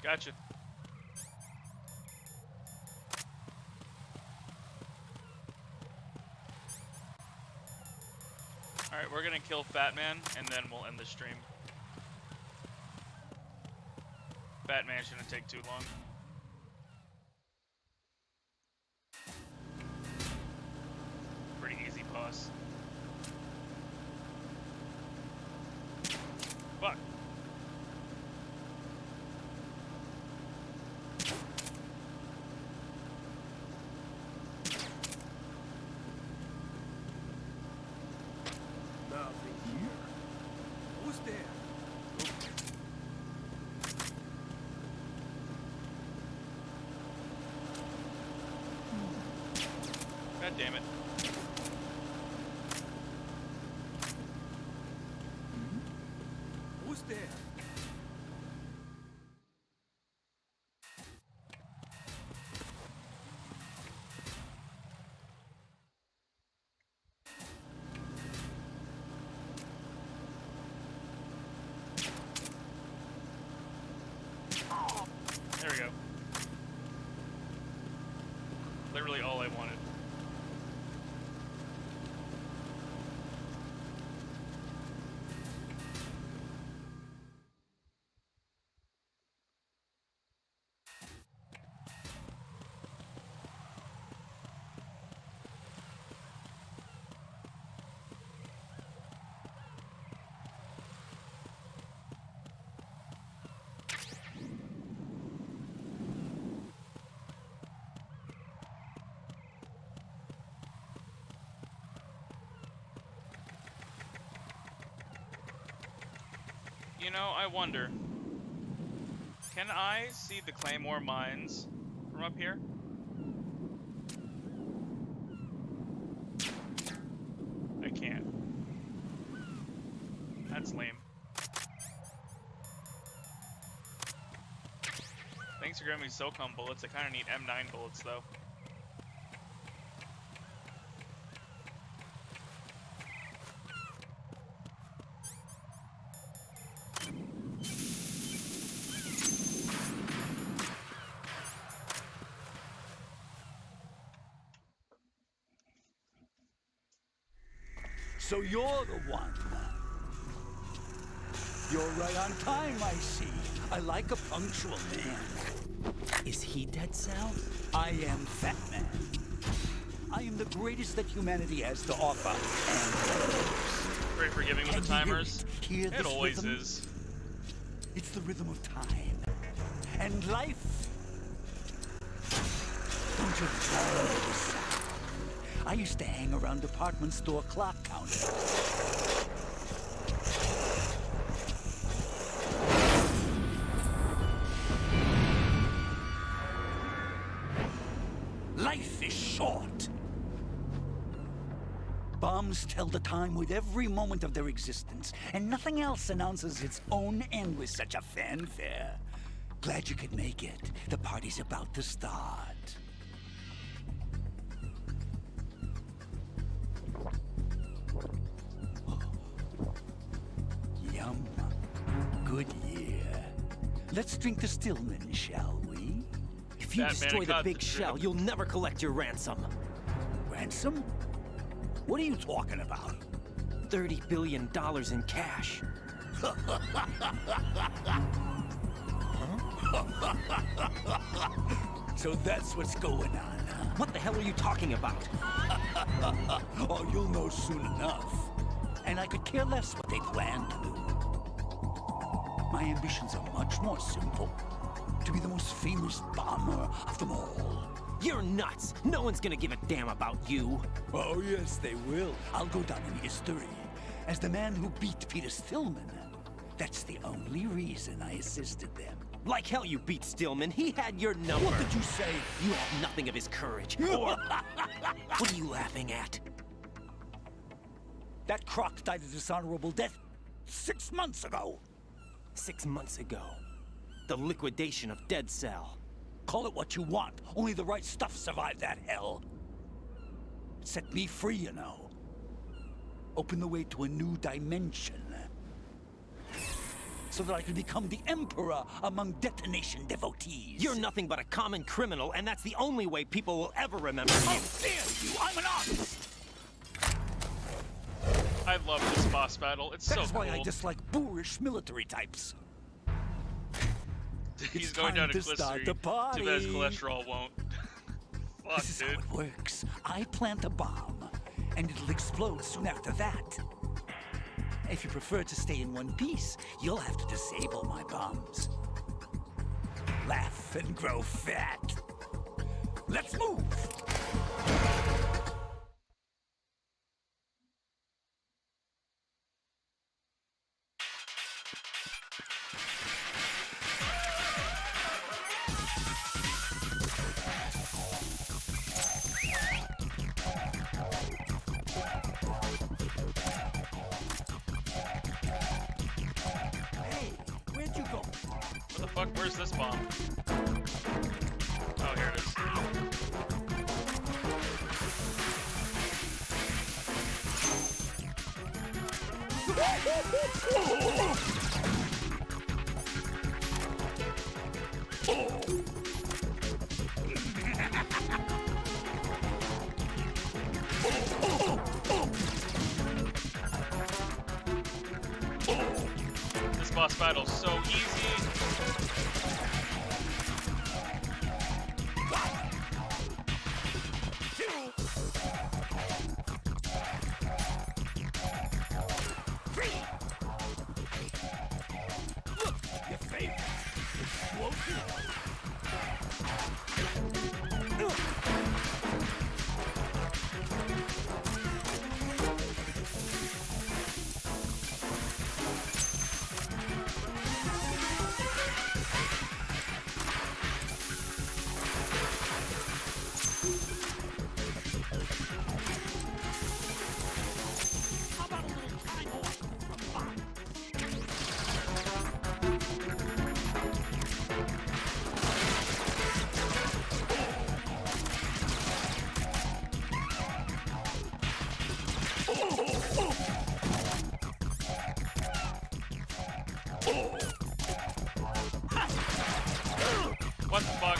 Gotcha. Alright, we're gonna kill Fat Man, and then we'll end the stream. Fat Man shouldn't take too long. Pretty easy boss. Fuck. Nothing here. Who's there? God damn it. Who's there? There we go. Literally all I wanted. You know, I wonder, can I see the Claymore mines from up here? I can't. That's lame. Thanks for giving me SOCOM bullets. I kind of need M9 bullets, though. So you're the one. You're right on time, I see. I like a punctual man. Is he Dead Cell? I am Fat Man. I am the greatest that humanity has to offer. And Very forgiving with the timers. Hear It this always rhythm? is. It's the rhythm of time. And life. Don't you love this sound? I used to hang around department store clock counters. Life is short. Bombs tell the time with every moment of their existence, and nothing else announces its own end with such a fanfare. Glad you could make it. The party's about to start. Yum. Good year. Let's drink the Stillman, shall we? If you destroy the big shell, you'll never collect your ransom. Ransom? What are you talking about? $30 billion in cash. So that's what's going on, huh? What the hell are you talking about? Oh, you'll know soon enough. And I could care less what they plan to do. My ambitions are much more simple. To be the most famous bomber of them all. You're nuts! No one's gonna give a damn about you. Oh, yes, they will. I'll go down in history as the man who beat Peter Stillman. That's the only reason I assisted them. Like hell you beat Stillman. He had your number. What did you say? You have nothing of his courage. Or... What are you laughing at? That croc died a dishonorable death 6 months ago. 6 months ago. The liquidation of Dead Cell. Call it what you want. Only the right stuff survived that hell. It set me free, you know. Opened the way to a new dimension. So that I could become the Emperor among detonation devotees. You're nothing but a common criminal, and that's the only way people will ever remember you. How dare you! I'm an artist! I love this boss battle. It's so cool. That's why I dislike boorish military types. He's It's going time down a to cliff start street. the party. Too bad his cholesterol won't. Fuck, This is dude. how it works. I plant a bomb, and it'll explode soon after that. If you prefer to stay in one piece, you'll have to disable my bombs. Laugh and grow fat. Let's move! fuck? Where's this bomb? Oh, here it is. This boss battle's so easy. Your favorite. Explosive. What the fuck?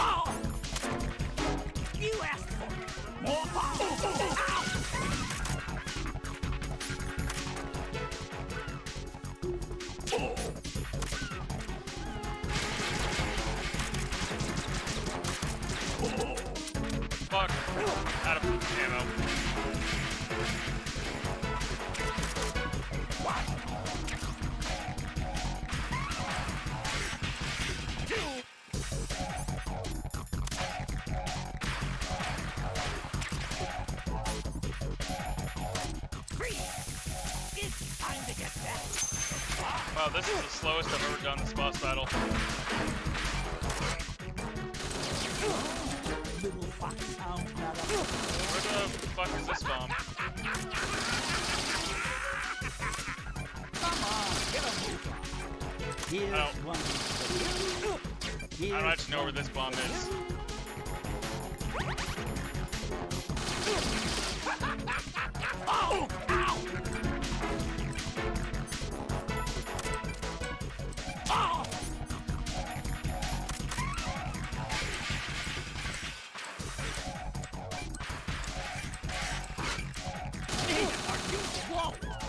Oh! You asked for it. More Fuck. Out of ammo. It's time to get back. Wow, this is the slowest I've ever done this boss battle. Little fox sound not up. Where the fuck is this bomb? Come on, get a move on. Here's one. I don't actually know where this bomb is. Oh! Ow! Oh!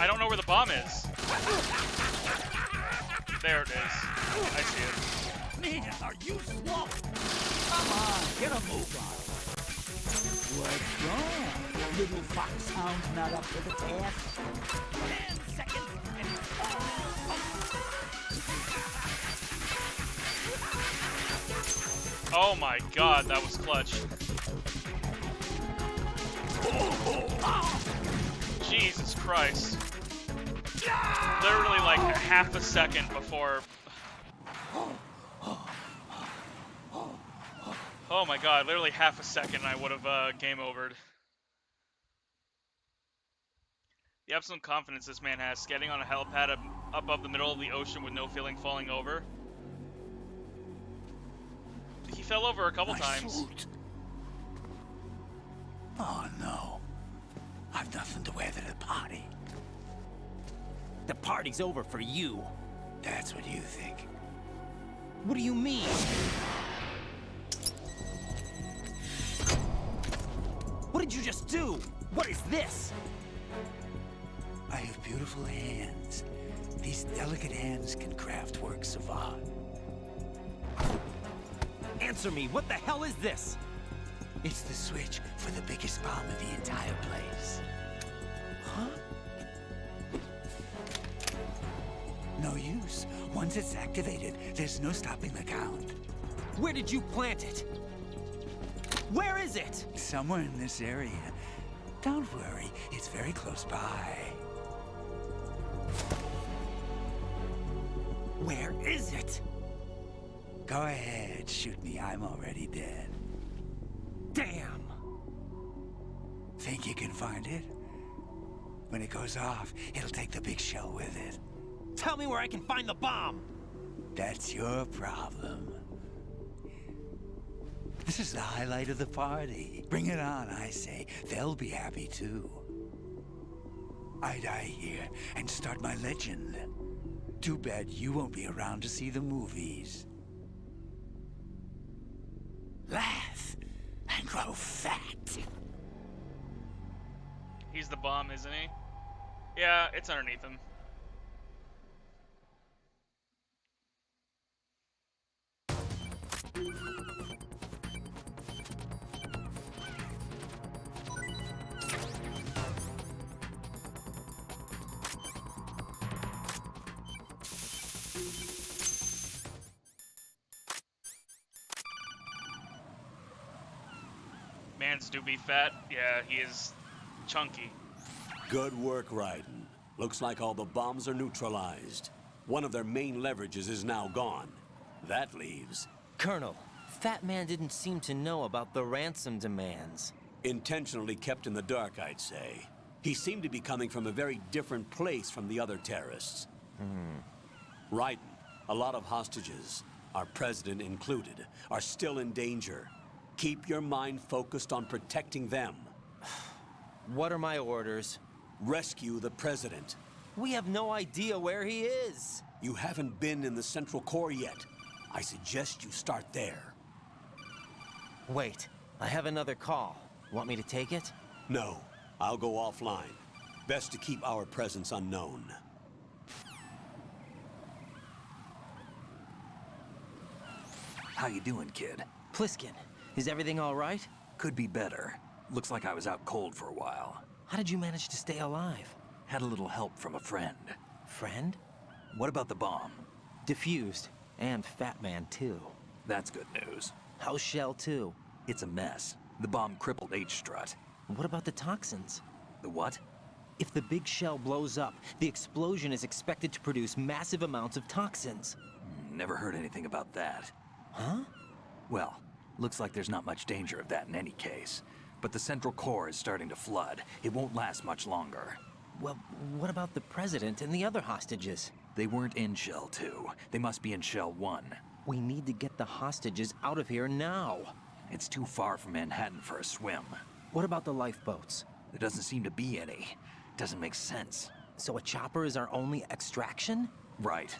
I don't know where the bomb is. There it is. I see it. Man, are you slow? Come on, get a move on. What's wrong? Little fox hound's not up to the task. 10 seconds and it's Oh my god, that was clutch. Jesus Christ. Literally like half a second before... Oh my god, literally half a second I would have game overed. The absolute confidence this man has, skating on a helipad up above the middle of the ocean with no feeling falling over. He fell over a couple times. Suit. Oh no. I've nothing to wear to the party. The party's over for you. That's what you think. What do you mean? What did you just do? What is this? I have beautiful hands. These delicate hands can craft works of art. Answer me, what the hell is this? It's the switch for the biggest bomb in the entire place. Huh? No use. Once it's activated, there's no stopping the count. Where did you plant it? Where is it? Somewhere in this area. Don't worry, it's very close by. Where is it? Go ahead, shoot me. I'm already dead. Damn! Think you can find it? When it goes off, it'll take the big shell with it. Tell me where I can find the bomb! That's your problem. This is the highlight of the party. Bring it on, I say. They'll be happy too. I die here and start my legend. Too bad you won't be around to see the movies. Laugh and grow fat. He's the bomb, isn't he? Yeah, it's underneath him. Mans do be fat. Yeah, he is chunky. Good work, Raiden. Looks like all the bombs are neutralized. One of their main leverages is now gone. That leaves... Colonel, Fat Man didn't seem to know about the ransom demands. Intentionally kept in the dark, I'd say. He seemed to be coming from a very different place from the other terrorists. Raiden, a lot of hostages, our president included, are still in danger. Keep your mind focused on protecting them. What are my orders? Rescue the president. We have no idea where he is. You haven't been in the Central Core yet. I suggest you start there. Wait, I have another call. Want me to take it? No, I'll go offline. Best to keep our presence unknown. How you doing, kid? Pliskin, is everything all right? Could be better. Looks like I was out cold for a while. How did you manage to stay alive? Had a little help from a friend. Friend? What about the bomb? Diffused. And Fat Man, too. That's good news. How's Shell 2? It's a mess. The bomb crippled H-Strut. What about the toxins? The what? If the big shell blows up, the explosion is expected to produce massive amounts of toxins. Never heard anything about that. Huh? Well, looks like there's not much danger of that in any case. But the Central Core is starting to flood. It won't last much longer. Well, what about the president and the other hostages? They weren't in Shell 2. They must be in Shell 1. We need to get the hostages out of here now. It's too far from Manhattan for a swim. What about the lifeboats? There doesn't seem to be any. Doesn't make sense. So a chopper is our only extraction? Right.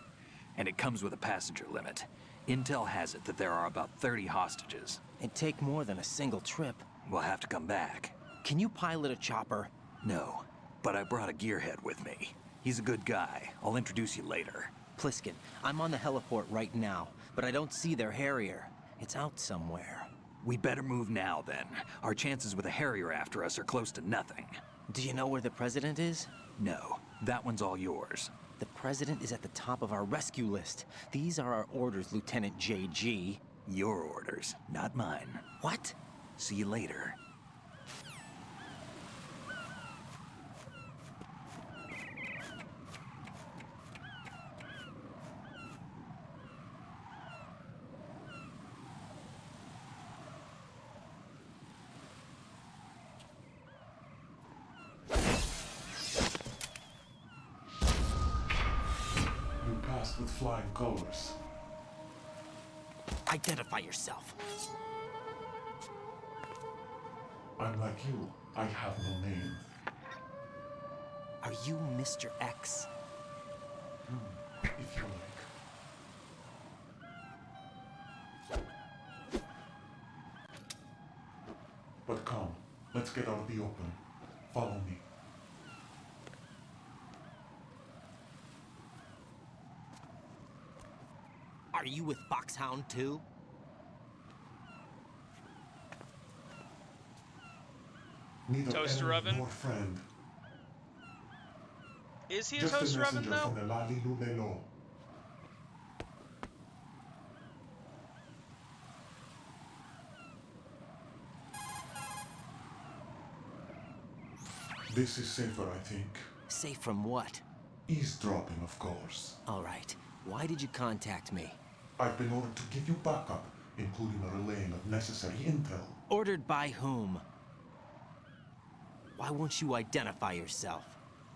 And it comes with a passenger limit. Intel has it that there are about 30 hostages. It'd take more than a single trip. We'll have to come back. Can you pilot a chopper? No, but I brought a gearhead with me. He's a good guy. I'll introduce you later. Pliskin, I'm on the heliport right now, but I don't see their Harrier. It's out somewhere. We better move now, then. Our chances with a Harrier after us are close to nothing. Do you know where the president is? No, that one's all yours. The president is at the top of our rescue list. These are our orders, Lieutenant JG. Your orders, not mine. What? See you later. You passed with flying colors. Identify yourself. I'm like you. I have no name. Are you Mr. X? If you like. But come, let's get out of the open. Follow me. Are you with Foxhound too? Neither Toaster enemy oven? nor friend. Is he a Just toaster a oven, messenger though? from Elali Lulelo. This is safer, I think. Safe from what? Eavesdropping, of course. All right. Why did you contact me? I've been ordered to give you backup including a relaying of necessary intel. Ordered by whom? Why won't you identify yourself?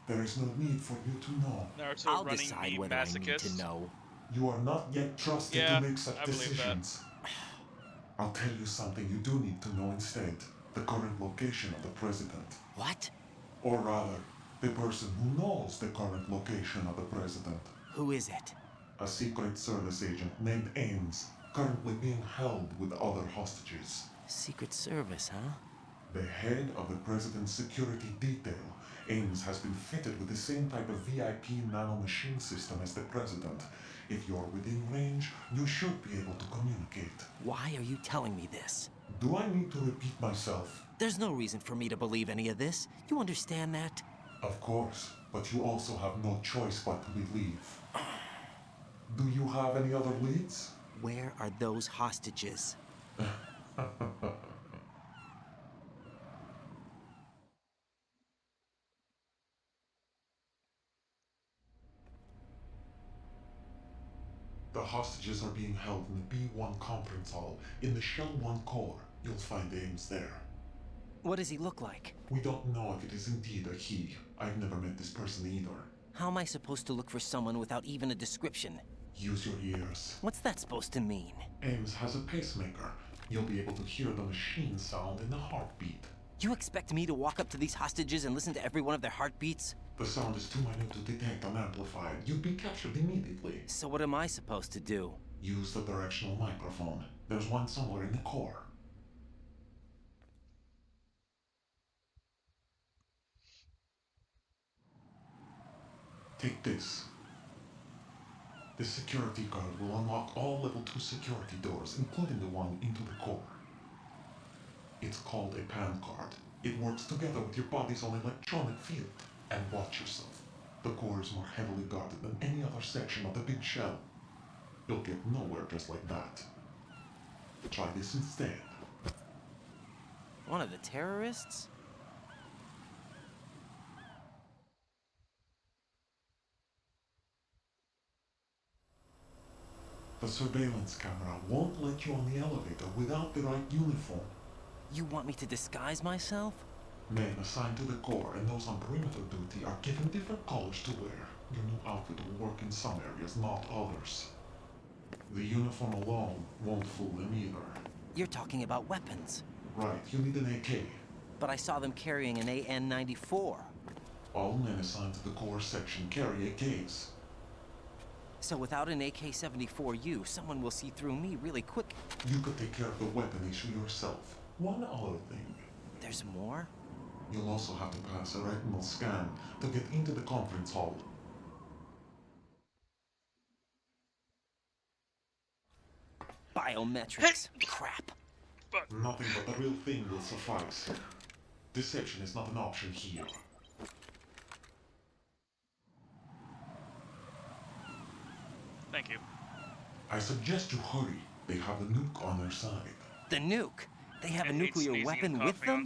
There is no need for you to know. Naruto I'll running decide meat whether I need to masochist. know. You are not yet trusted Yeah, to make such I believe decisions. I'll tell you something you do need to know instead. The current location of the president. What? Or rather, the person who knows the current location of the president. Who is it? A Secret Service agent named Ames, currently being held with other hostages. Secret Service, huh? The head of the president's security detail, Ames, has been fitted with the same type of VIP nanomachine system as the president. If you're within range, you should be able to communicate. Why are you telling me this? Do I need to repeat myself? There's no reason for me to believe any of this. You understand that? Of course, but you also have no choice but to believe. Do you have any other leads? Where are those hostages? The hostages are being held in the B1 conference hall in the Shell 1 core. You'll find Ames there. What does he look like? We don't know if it is indeed a he. I've never met this person either. How am I supposed to look for someone without even a description? Use your ears. What's that supposed to mean? Ames has a pacemaker. You'll be able to hear the machine sound in the heartbeat. You expect me to walk up to these hostages and listen to every one of their heartbeats? The sound is too minute to detect unamplified. You'd be captured immediately. So what am I supposed to do? Use the directional microphone. There's one somewhere in the core. Take this. The security card will unlock all level 2 security doors, including the one into the core. It's called a PAN card. It works together with your body's own electronic field. And watch yourself. The core is more heavily guarded than any other section of the big shell. You'll get nowhere just like that. Try this instead. One of the terrorists? The surveillance camera won't let you on the elevator without the right uniform. You want me to disguise myself? Men assigned to the core and those on perimeter duty are given different colors to wear. Your new outfit will work in some areas, not others. The uniform alone won't fool them either. You're talking about weapons. Right, you need an AK. But I saw them carrying an AN-94. All men assigned to the core section carry AKs. So without an AK-74U, someone will see through me really quick. You could take care of the weapon issue yourself. One other thing. There's more? You'll also have to pass a retinal scan to get into the conference hall. Biometrics. Crap. Nothing but the real thing will suffice. Deception is not an option here. Thank you. I suggest you hurry. They have the nuke on their side. The nuke? They have a nuclear weapon with them?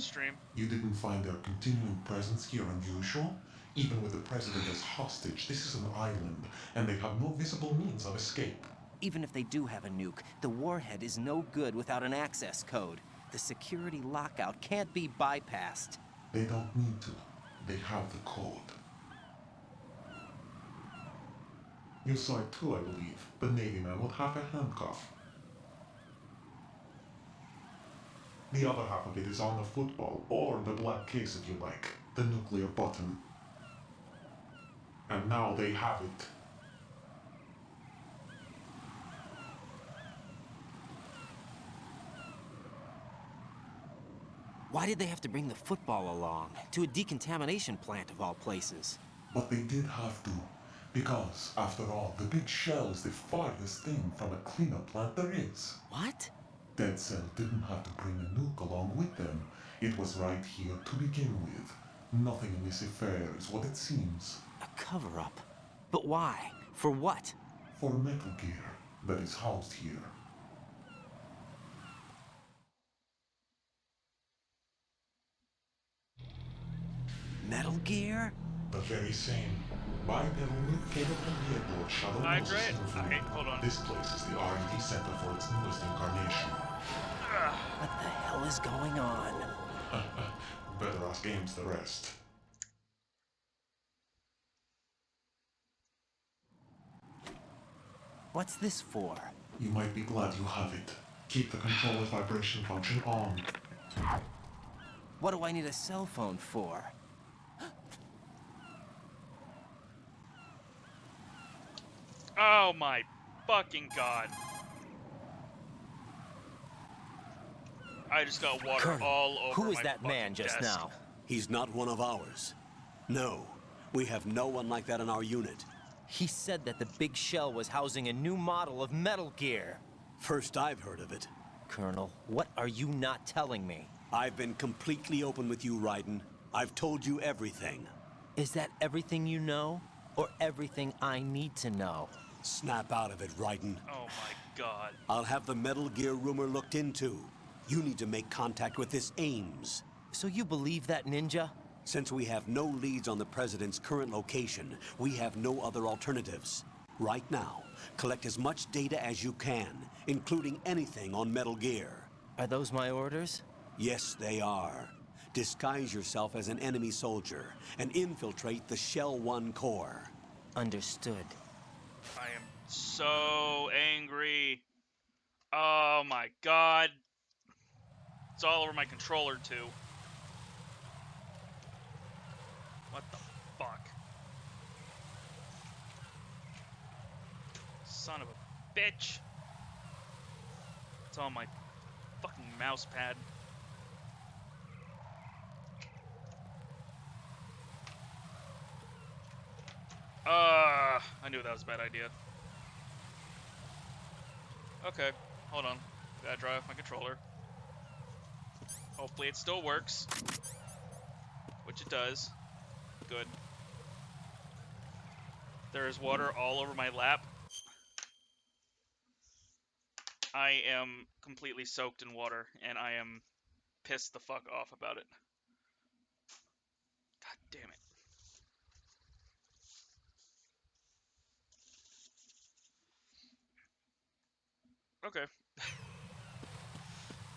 You didn't find their continuing presence here unusual? Even with the president as hostage, this is an island, and they have no visible means of escape. Even if they do have a nuke, the warhead is no good without an access code. The security lockout can't be bypassed. They don't need to. They have the code. You saw it too, I believe. The Navy man with half a handcuff. The other half of it is on the football, or the black case if you like. The nuclear button. And now they have it. Why did they have to bring the football along? To a decontamination plant of all places. But they did have to. Because, after all, the big shell is the farthest thing from a cleanup plant there is. What? Dead Cell didn't have to bring a nuke along with them. It was right here to begin with. Nothing in this affair is what it seems. A cover-up? But why? For what? For Metal Gear that is housed here. Metal Gear? The very same. Bipedal nuke cable from the airport shuttle. Hold on. This place is the R&D center for its newest incarnation. is going on? Better ask Ames the rest. What's this for? You might be glad you have it. Keep the controller vibration function on. What do I need a cell phone for? Oh my fucking god. I just got water Colonel, all over who is my that man fucking just desk. now? He's not one of ours. No, we have no one like that in our unit. He said that the big shell was housing a new model of Metal Gear. First I've heard of it. Colonel, what are you not telling me? I've been completely open with you, Raiden. I've told you everything. Is that everything you know? Or everything I need to know? Snap out of it, Raiden. Oh my god. I'll have the Metal Gear rumor looked into. You need to make contact with this Ames. So you believe that ninja? Since we have no leads on the President's current location, we have no other alternatives. Right now, collect as much data as you can, including anything on Metal Gear. Are those my orders? Yes, they are. Disguise yourself as an enemy soldier and infiltrate the Shell 1 core. Understood. I am so angry. Oh my god. It's all over my controller too. What the fuck? Son of a bitch. It's on my fucking mouse pad. I knew that was a bad idea. Okay, hold on. Gotta dry off my controller. Hopefully it still works. Which it does. Good. There is water all over my lap. I am completely soaked in water, and I am pissed the fuck off about it. God damn it. Okay.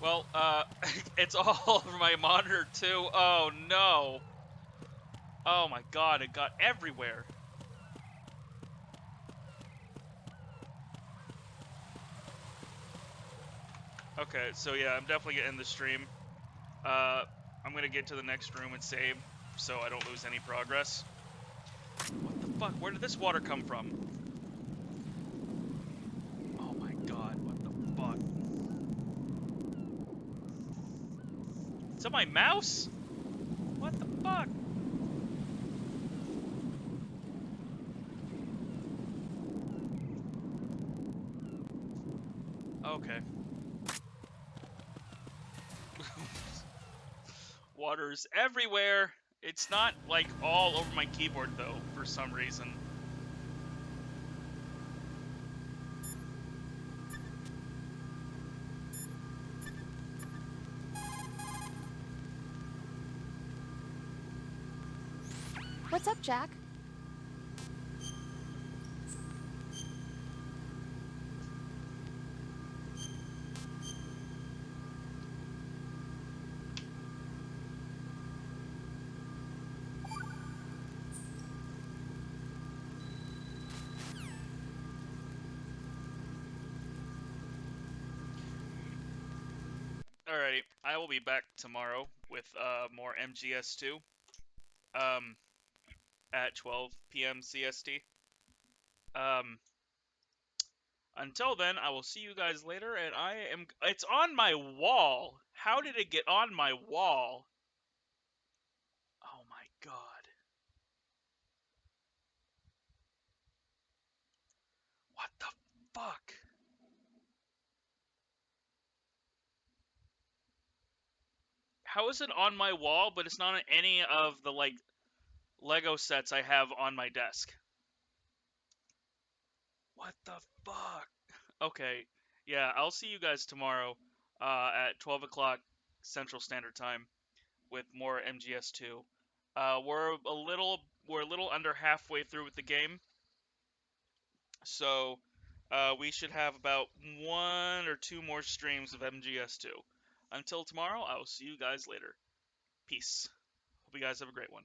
Well, it's all over my monitor too. Oh no. Oh my god, it got everywhere. Okay, so yeah, I'm definitely getting the stream. I'm gonna get to the next room and save, so I don't lose any progress. What the fuck? Where did this water come from? Oh my god, what the fuck? Is that my mouse? What the fuck? Okay. Water's everywhere. It's not, like, all over my keyboard, though, for some reason. What's up, Jack? Alrighty, I will be back tomorrow with more MGS2 at 12 p.m. CST. Until then, I will see you guys later, and it's on my wall. How did it get on my wall? Oh my god. What the fuck? How is it on my wall, but it's not on any of the, like, Lego sets I have on my desk? What the fuck? Okay, yeah, I'll see you guys tomorrow at 12 o'clock Central Standard Time with more MGS2. We're a little under halfway through with the game, so we should have about 1 or 2 more streams of MGS2. until tomorrow, I will see you guys later. Peace. Hope you guys have a great one.